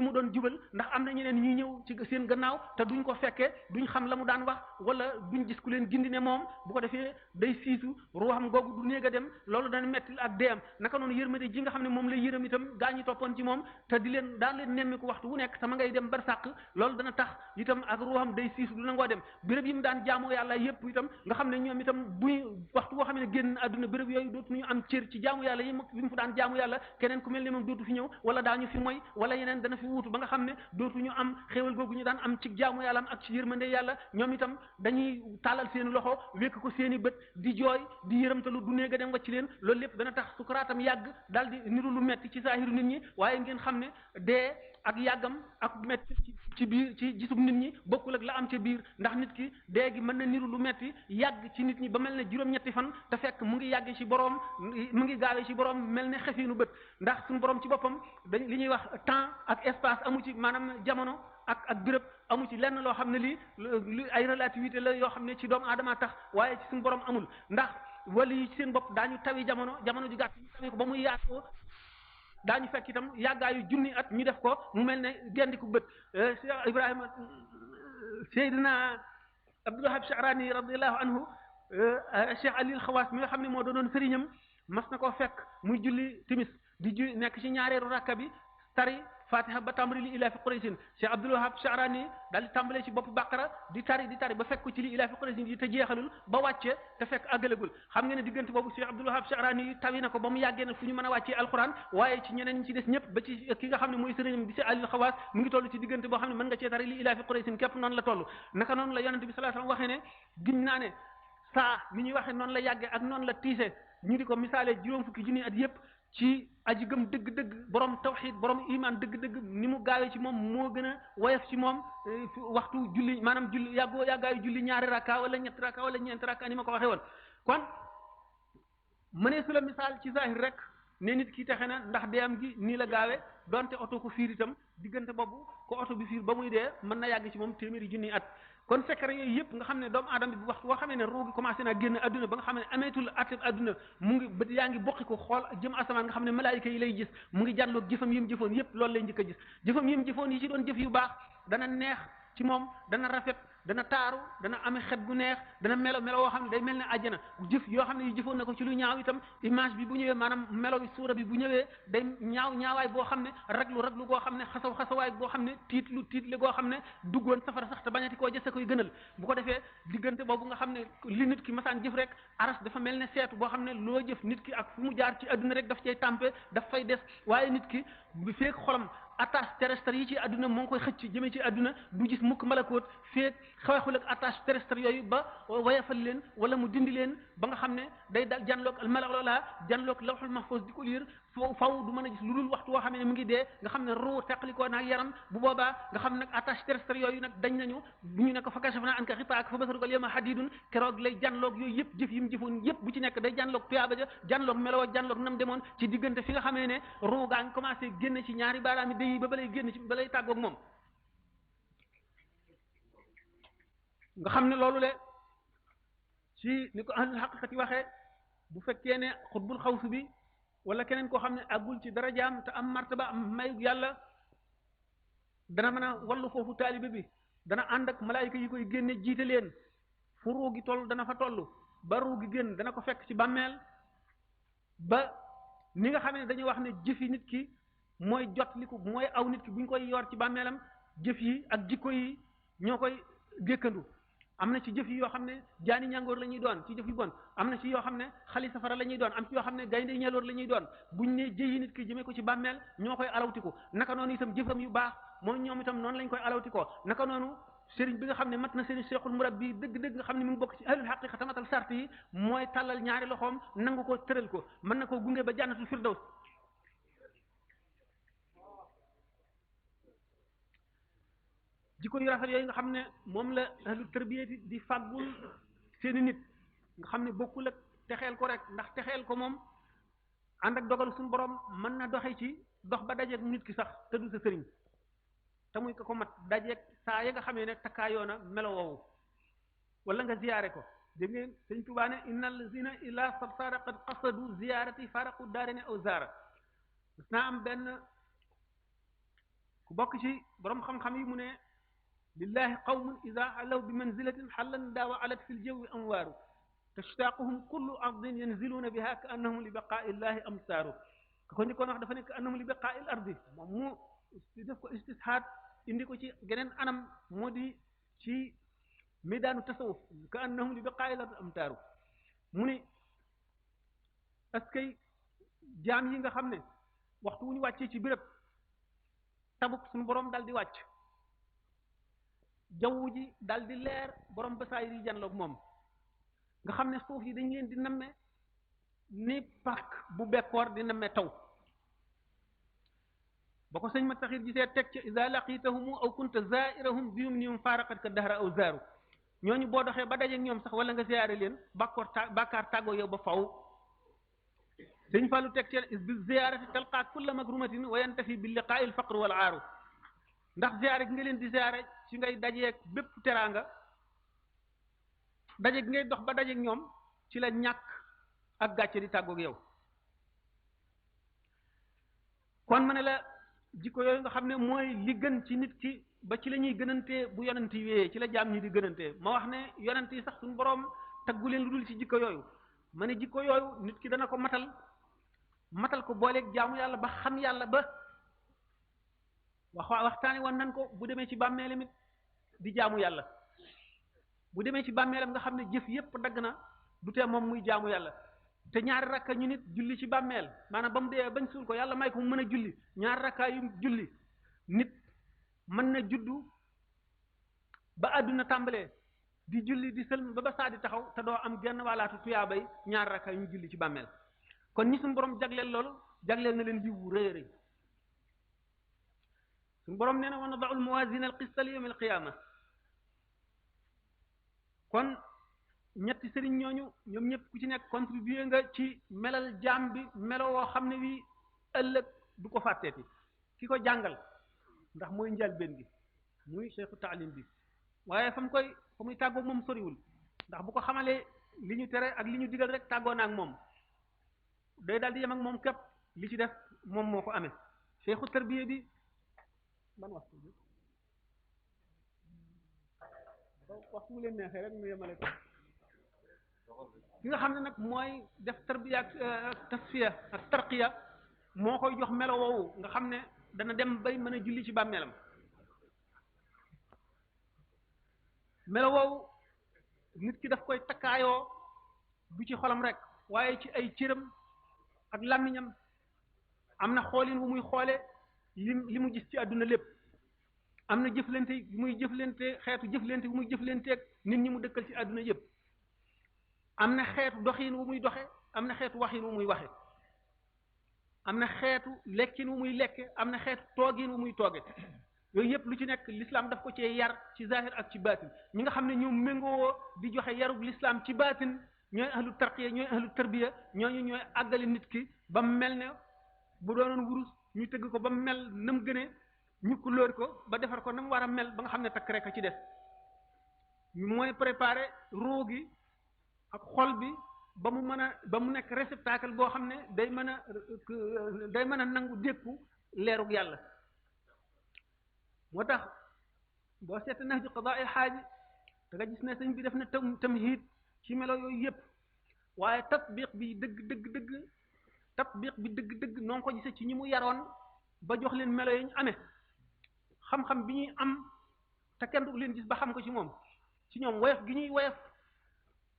mu doon jubal ndax am na ñeneen ñuy ñëw ci seen gannaaw te duñ ko fekkee duñ xam la mu daan wax wala duñ gis ku leen gindi ne moom bu ko defee day siisu ruuxam googu du néeg a dem loolu dana metti ak deem naka noonu yërmande ji nga xam ne moom lay yërëm itam gaa ñi toppoon ci moom te di leen daan leen nemmiku waxtu wu nekk tama ngay dem bar sàq loolu dana tax itam ak ruuxam day siisu du nangoo dem béréb yi mu daan jaamoo yàlla yépp itam nga xam ne ñoom itam buy waxtu boo xam ne génn àdduna béréb yooyu dootuñu am cër ci jaamu yàlla yi mu fu daan jaamu yàlla keneen ku mel ne moom dootu fi ñëw wala daañu fi moy wala yeneen dana fi wuutu ba nga xam ne dootuñu am xéewal googu ñu daan am ci jaamu yàlla am ak ci yërmande yàlla ñoom itam dañuy tàllal seen loxo wékk ko seen i bët di jooy di yërëmtalu du néega dem wacc leen loolu lépp dana tax sukuraatam yàgg daal di niru lu metti ci saahiru nit ñi waaye ngeen xam ne dee ak yàggam ak metti ci biir ci gisub nit ñi bokkul ak la am ca biir ndax nit ki dee gi mën na niru lu metti yàgg ci nit ñi ba mel ne juróom-ñetti fan te fekk mu ngi yàgg ci boroom mu ngi gaawee ci boroom mel ne xefiinu bët ndax suñu boroom ci boppam dañ li ñuy wax temps ak espace amu ci maanaam jamono ak béréb amu ci lenn loo xam ne lii ay relativité la yoo xam ne ci doomu aadama tax waaye ci suñu boroom amul ndax wala yi ci seen bopp daañu tawi jamono ju gàtt ñu tawi ko ba muy yaatoo daañu fekk itam yàggaayu junni at ñu def ko mu mel ne gendiku bët Cheikh Ibrahima Seydina Abdul Wahab Sha'rani radiyallahu anhu Cheikh Ali al-Khawas mi nga xam ne moo doonoon sëriñam mas na koo fekk muy julli timis di nekk ci ñaareelu rakka bi tari fatiha ba tàmbali li ilaa fi Qurayshin Cheikh Abdul Wahab Sha'rani daal di tàmbalee ci bopp baqara di tari ba fekk ko ci li ilaa fi Qurayshin yi te jeexalul ba wàcce te fekk àggalagul xam nga ne diggante boobu Cheikh Abdul Wahab Sha'rani tawi na ko ba mu yàggee nag fu ñu mën a wàccee alquran waaye ci ñeneen ñi ci des ñëpp ba ci ki nga xam ne mooy sëriñam di Cheikh Ali al-Khawas mu ngi toll ci diggante boo xam ne mën nga cee tari li ilaa fi Qurayshin képp noonu la toll naka noonu la yonente bi sallallahu alayhi wasallam waxee ne giñ naa ne saa mi ñuy waxee noonu la yàggee ak noonu la tiise ñu di ko misaalee juróom fukki junni at yëpp ci aji gëm dëgg-dëgg borom tawxid borom iman dëgg-dëgg ni mu gaawee ci moom moo gën a woyof ci moom waxtu julli maanaam julli yàggaayu julli ñaari rakka wala ñetti rakka wala ñeenti rakka ni ma ko waxee woon kon mënee su la misaal ci zahir rek ne nit ki texe na ndax deem gi nii la gaawee donte oto ko fiir itam diggante boobu ko oto bi fiir ba muy dee mën na yàgg ci moom téeméeri junni at kon secret yooyu yëpp nga xam ne doomu aadama bi waxtu boo xamee ne ruu gi commencé naa génn adduna ba nga xam ne ameetul atteb adduna mu ngi bët yaa ngi bokki ko xool jëm asamaan nga xam ne malaayika yi lay gis mu ngi jàlloog jëfam yi mu jëfoon yëpp loolu lay njëkk a gis jëfam yi mu jëfoon yi ci doon jëf yu baax dana neex ci moom dana rafet dana taaru dana amee xet gu neex dana melo woo xam ne day mel ne àjjana jëf yoo xam ne yu jëfoon na ko ci lu ñaaw itam image bi bu ñëwee maanaam melo bi suura bi bu ñëwee day ñaawaay boo xam ne raglu goo xam ne xasawaay boo xam ne tiitle goo xam ne duggoon safara sax te bañati koo jëse koy gënal bu ko defee diggante boobu nga xam ne li nit ki masaan jëf rek aras dafa mel ne seetu boo xam ne loo jëf nit ki ak fu mu jaar ci adduna rek daf cay tàmpe daf fay des waaye nit ki bu feek xolam attache terrestre yi ci àdduna moo ngi koy xëcc jëmee ci àdduna du gis mukk malakoot feek xeexul ak attache terrestre yooyu ba wayafal leen wala mu dindi leen ba nga xam ne day dal janloog al malak loola janloog lawhul mahfuz di ko liir faw du mën a gis lu dul waxtu woo xam ne mu ngi dee nga xam ne ruu teqalikoo naag yaram bu boobaa nga xam ne nag attache terrestre yooyu nag dañ nañu bu ñu ne ko fa kashafna anka ghitaa'aka fa basaruka al yawma hadidun keroog lay janloog yooyu yëpp jëf yi mu jëfoon yëpp bu ci nekk day janloog tuyaaba ja janloog meloo janloog nam demoon ci diggante fi nga xamee ne ruu gaa ngi commencé génn ci ñaari baaraami day ba balay génn ci balay tàggoog moom nga xam ne loolu le ci ni ko ahlul haqiqati waxee bu fekkee ne xutbul xawsu bi wala keneen koo xam ne àggul ci darajaam te am martaba am mayu yàlla dana mën a wallu foofu taalibe bi dana ànd ak malaayika yi koy génne jiite leen fu ruu gi toll dana fa toll ba ruu gi génn dana ko fekk ci bàmmeel ba ni nga xam ne dañuy wax ne jëfi nit ki mooy jot li ko mooy aw nit ki bu ñu koy yor ci bàmmeelam jëf yi ak jikko yi ñoo koy gékkandu am na ci jëf yi yoo xam ne jaani ñàngoor la ñuy doon ci jëf yu bon am na ci yoo xam ne xali safara la ñuy doon am ci yoo xam ne gaynde ñeeloor la ñuy doon buñ ne jëyi nit ki jëmee ko ci bàmmeel ñoo koy alawtiku naka noonu itam jëfam yu baax moom ñoom itam noonu lañ koy alawtikoo naka noonu sëriñ bi nga xam ne mat na sëriñ Cheikhul Murabbi dëgg-dëgg nga xam ne mu ngi bokk ci ahlul haqiqa tamatal sart yi mooy tàllal ñaari loxoom nangu ko tëral ko mën na koo gunge ba jannatul firdaws jikko yu rafet yooyu nga xam ne moom la ahlu tarbiyati di fàggul seeni nit nga xam ne bokkul ak texeel ko rek ndax texeel ko moom ànd ak dogal suñu borom mën na doxe ci dox ba dajeeg nit ki sax te du sa sëriñ te muy ko mat dajeeg saa ya nga xamee ne takkaayoona melo woowu wala nga ziyaare ko dégg ngeen sëñ Tuubaa ne inna allazina ila sabsara qad qasadu ziyarati faraqu daarini aw zaara gis naa am benn ku bokk ci borom xam-xam yi mu ne lillahi qawmun ida alaw bi manzilatin xallan daawa alat fi ljawi amwaaru tashtaquhum kullu ardin yanziluuna biha ka annahum li baqaa illahi amsaaru ka ko njëkkoon wax dafa nekk annahum li baqaa il ardi moom mu def ko istishaad indi ko ci geneen anam moo di ci midaanu tasawuf ka annahum li baqaa il ardi amsaaru mu ni askay jaam yi nga xam ne waxtu wu ñu wàccee ci béréb tabuk suñu borom dal di wàcc jaww ji dal di leer borom basaayir yi janloog moom nga xam ne suuf yi dañ leen di namme ni park bu bekkoor di namme taw ba ko sëñ ma taxir gisee teg ca iza laqitahumu aw kunta zairahum biyum nium faraqat ka dahra aw zaaru ñooñu boo doxee ba dajeeg ñoom sax wala nga ziyaare leen bàkkaar tàggoo yow ba faw sëñ Fallu teg ca bi ziyaarati talqaa kulla magrumatin wa yantafi bi liqaa'i al faqr wal aaru ndax ziyaare gi nga leen di ziyaare ci ngay dajeeg bépp teraanga daje gi ngay dox ba dajeeg ñoom ci la ñàkk ak gàcce di tàggoog yow kon ma ne la jikko yooyu nga xam ne mooy li gën ci nit ki ba ci la ñuy gënantee bu yonent yi wéyee ci la jaam ñi di gënantee ma wax ne yonent yi sax suñu boroom taggu leen lu dul ci jikko yooyu ma ne jikko yooyu nit ki dana ko matal ko booleeg jaamu yàlla ba xam yàlla ba waxtaani woon nan ko bu demee ci bàmmeelam it di jaamu yàlla bu demee ci bàmmeelam nga xam ne jëf yépp dagg na du tee moom muy jaamu yàlla te ñaari rakka ñu nit julli ci bàmmeel maanaam ba mu dee bañ suul ko yàlla may ko mu mën a julli ñaari rakka yu julli nit mën na juddu ba àdduna tàmbalee di julli di sëlm ba saa di taxaw te doo am genn wàllaatu tuyaabay ñaari rakka yu julli ci bàmmeel kon ñi suñu borom jagleel loolu jagleel na leen yiwu rëy rëy suñu borom nee na wa nada'u al-mawazina al-qista li yawm al-qiyama kon ñetti sëriñ ñooñu ñoom ñëpp ku ci nekk contribuer nga ci melal jaam bi melo woo xam ne wi ëllëg du ko fàtteeti ki ko jàngal ndax mooy njëlbéen gi muy cheikhu taalim bi waaye fa muy tàggoog moom soriwul ndax bu ko xamalee li ñu tere ak li ñu digal rek tàggoo na ak moom day daal di yem ak moom képp li ci def moom moo ko amee cheikhu tarbiya bi ban waxtu bi waxtu mu leen neexee rek mu yemale ko ki nga xam ne nag mooy def tarbiya ak tasfiya ak tarqiya moo koy jox melo woowu nga xam ne dana dem bay mën a julli ci bàmmeelam melo woowu nit ki daf koy takkaayoo du ci xolam rek waaye ci ay cëram ak làmmiñam am na xoolin wu muy xoole li mu gis ci àdduna lépp am na jëflante yu muy jëflante xeetu jëflante yu muy jëflanteeg nit ñi mu dëkkal ci àdduna yépp am na xeetu doxin wu muy doxe am na xeetu waxin wu muy waxe am na xeetu lekkin wu muy lekke am na xeetu toogin wu muy tooge yooyu yëpp lu ci nekk l'islam daf ko cee yar ci zahir ak ci baatin ñi nga xam ne ñoom méngoo di joxe yarub l'islam ci baatin ñooy ahlu tarqiya ñooy ahlu tarbiya ñooñu ñooy àggale nit ki ba mu mel ne bu doonoon wurus ñu tëgg ko ba mu mel na mu gënee ñu ko lóor ko ba defar ko na mu war a mel ba nga xam ne takk rek a ci des mooy préparer ruu gi ak xol bi ba mu mën a ba mu nekk réceptacle boo xam ne day mën a nangu dékku leerug yàlla moo tax boo seet Nahju Qadaa'il Haaji da nga gis ne sëñ bi def na tamhiid ci melo yooyu yëpp waaye tatbiq bi dëgg noo ngi ko gisee ci ñi mu yaroon ba jox leen melo yi ñu amee xam-xam bi ñuy am te kenn du leen gis ba xam ko ci ñoom woyof gi ñuy woyof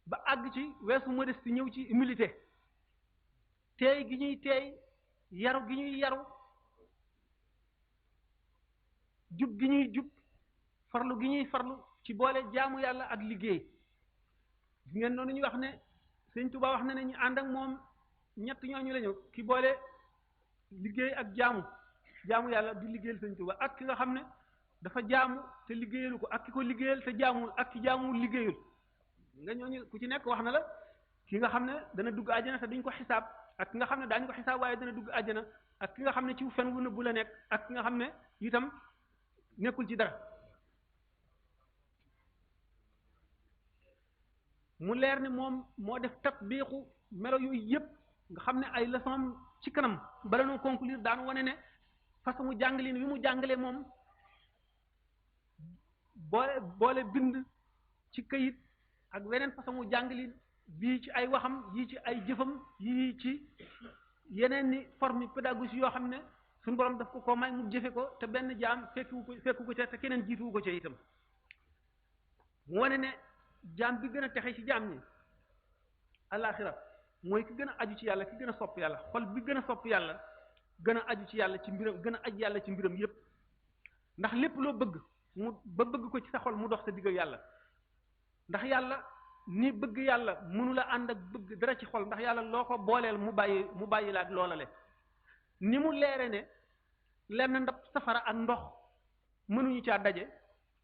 ba àgg ci weesu modestie ñëw ci humilité teey gi ñuy teey yaru gi ñuy yaru jub gi ñuy jub farlu gi ñuy farlu ci boole jaamu yàlla ak liggéey gis ngeen noonu ñu wax ne Sëñ Tuubaa wax na ne ñu ànd ak moom ñett ñooñu lañu ki boole liggéey ak jaamu yàlla di liggéeyal Sëñ Tuubaa ak ki nga xam ne dafa jaamu te liggéeyalu ko ak ki ko liggéeyal te jaamul ak ki jaamuwul liggéeyul nga ñooñu ku ci nekk wax na la ki nga xam ne dana dugg àjjana te duñ ko xisaab ak ki nga xam ne daañu ko xisaab waaye dana dugg àjjana ak ki nga xam ne ci fen wu nëbbu la nekk ak ki nga xam ne itam nekkul ci dara mu leer ne moom moo def tatbiqu melo yooyu yëpp nga xam ne ay leçon ci kanam bala noo conclure daan wane ne façon mu jàngalin wi mu jàngalee moom boole bind ci këyit ak weneen façon mu jàngalin bii ci ay waxam yii ci ay jëfam yii ci yeneen ni forme pédagogie yoo xam ne suñu borom daf ko may mu jëfe ko te benn jaam fekku ko ca te keneen jiituwu ko ca itam mu wane ne jaam bi gën a texe ci jaam ñi alaxira mooy ki gën a aju ci yàlla ki gën a sopp yàlla xol bi gën a sopp yàlla gën a aju ci yàlla ci mbiram gën a aju yàlla ci mbiram yépp ndax lépp loo bëgg ba bëgg ko ci sa xol mu dox sa digg yàlla ndax yàlla ni bëgg yàlla mënu la ànd ak bëgg dara ci xol ndax yàlla loo ko booleel mu bàyyi la ak loola le ni mu leere ne lenn ndab safara ak ndox mënuñu caa daje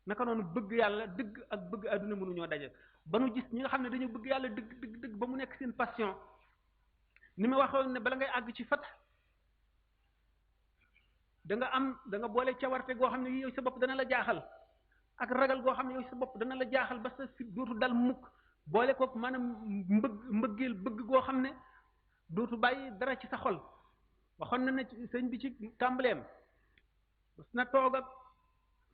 naka noonu bëgg yàlla dëgg ak bëgg àdduna mënuñoo daje ba nu gis ñi nga xam ne dañu bëgg yàlla dëgg ba mu nekk seen passion ni ma waxoon ne bala ngay àgg ci fat da nga boole cawarte goo xam ne yow sa bopp dana la jaaxal ak ragal goo xam ne yow sa bopp dana la jaaxal ba sa fit dootu dal mukk boole kook maanaam mbëggeel bëgg goo xam ne dootu bàyyi dara ci sa xol waxoon na ne sëñ bi ci tàmbaleem mas na toog ak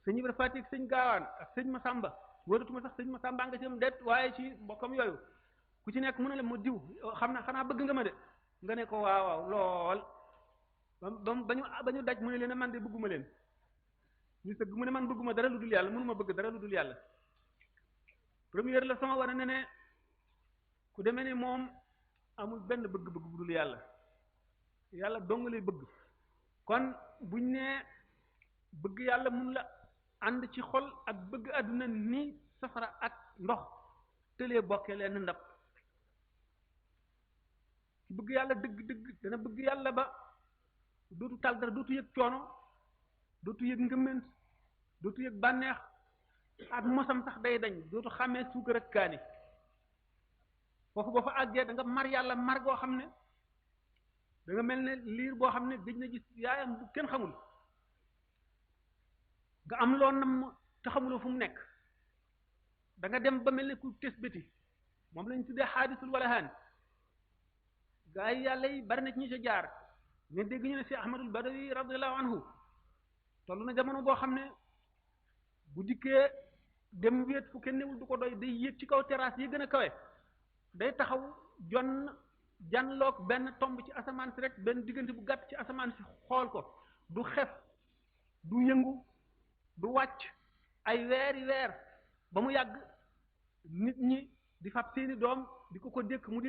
sëñ Ibra Faati ak sëñ Gaawaan ak sëñ Masamba wóoratuma sax sëñ Masamba nga ci am déet waaye ci mbokkam yooyu ku ci nekk mu ne la ma diw xam na xanaa bëgg nga ma de nga ne ko waaw lool ba ñu daj mu ne leen man de bëgguma leen ñu sëgg mu ne man bëgguma dara lu dul yàlla mënuma bëgg dara lu dul yàlla première leçon war ne ku demee ne moom amul benn bëgg-bëgg bu dul yàlla dong lay bëgg kon buñ ne bëgg yàlla mun la ànd ci xol ak bëgg àdduna ni safara ak ndox tëlee bokkee leen ndab ci bëgg yàlla dëgg dana bëgg yàlla ba dootu tal dara dootu yëg coono dootu yëg ngëment dootu yëg bànneex ak mosam sax day dañ dootu xàmmee suukar ak kaani foofu boo fa àggee da nga mar yàlla mar goo xam ne da nga mel ne liir boo xam ne gëj na gis yaayam bu kenn xamul nga am loo nam te xamuloo fu mu nekk da nga dem ba mel ne ku tes bëti moom lañ tuddee xaadisul walahaan gaa yi yàlla yi bari na ci ñu ca jaar ne dégg ñu ne si Ahmadul Badawi radiyallahu anhu toll na jamono boo xam ne bu dikkee dem wéet fu kenn newul du ko doy day yéeg ci kaw terrasse yi gën a kawe day taxaw janloog benn tomb ci asamaan si rek benn diggante bu gàtt ci asamaan si xool ko du xef du yëngu du wàcc ay weeri weer ba mu yàgg nit ñi di fab seeni doom di ko dékk mu di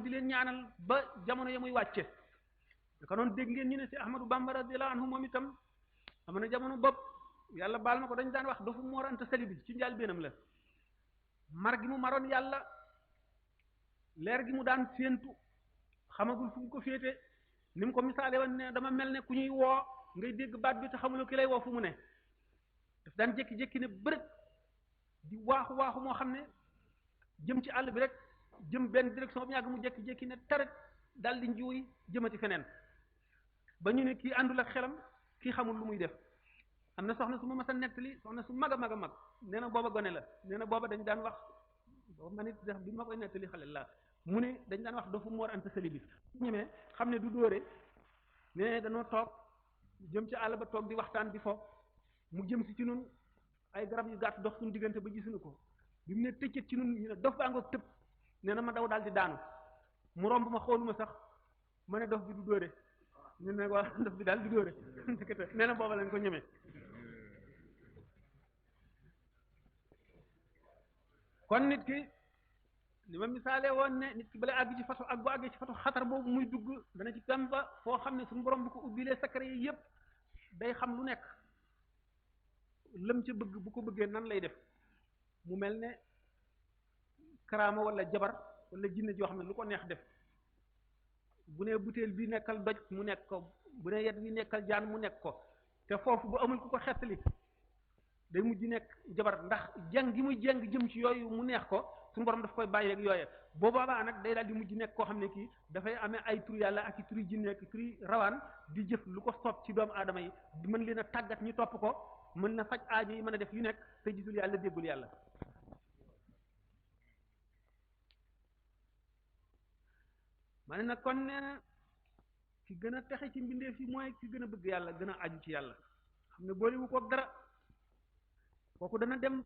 leen ñaanal ba jamono ya muy wàcce naka noonu dégg ngeen ñu ne si Ahmadou Bamba radiyallahu anhu moom itam am na jamono bopp yàlla baal na ko dañ daan wax dafa Mor Anta Sali bi ci njaal beenam la mar gi mu maroon yàlla leer gi mu daan séentu xamagul fu mu ko féete ni mu ko misaale woon ne dama mel ne ku ñuy woo ngay dégg baat bi te xamuloo ki lay woo fu mu ne daf daan jékki-jékki ne bërëg di waaxu waaxu moo xam ne jëm ci àll bi rek jëm benn direction bu yàgg mu jékki-jékki ne taret dal di njuuy jëmati feneen ba ñu ne kii àndul ak xelam kii xamul lu muy def am na soxna su ma mas a nettali soxna su mag a mag a mag nee na booba gone la nee na booba dañ daan wax booba man it def bi ma koy nettali xale la mu ne dañ daan wax dafa Mor Anta Sali bi ñemee xam ne du dóore ne dañoo toog jëm ci àll ba toog di waxtaan di fo mu jëm si ci nun ay garab yu gàtt dox suñu diggante ba gisuñu ko bi mu ne tëccët ci nun ñu ne dof baa nga tëb nee na ma daw daal di daanu mu romb ma xooluma sax ma ne dof bi du dóore ñu ne waa dof bi daal du dóore nee na booba lañ ko ñemee kon nit ki li ma misaalee woon ne nit ki bala àgg ci fatu ak bu àggee ci fatu xatar boobu muy dugg dana ci dem ba foo xam ne suñu borom bu ko ubbilee secret yi yépp day xam lu nekk lëm ca bëgg bu ko bëggee nan lay def mu mel ne karaama wala jabar wala jinne joo xam ne lu ko neex def bu nee butéel bi nekkal doj mu nekk ko bu nee yet bi nekkal jaan mu nekk ko te foofu bu amul ku ko xettali day mujj nekk jabar ndax jeng gi muy jeng jëm ci yooyu mu neex ko suñu borom daf koy bàyyi rek yooye boo boobaa nag day daal di mujj nekk koo xam ne kii dafay amee ay tur yàlla ak i turi jinne ak i turi rawaan di jëf lu ko soob ci doomu aadama yi mën leen a tàggat ñu topp ko mën na faj aajo yi mën a def yu nekk te gisul yàlla déggul yàlla ma ne nag kon nee na ki gën a texe ci mbindeef yi mooy ki gën a bëgg yàlla gën a aju ci yàlla xam ne boolewu ko dara kooku dana dem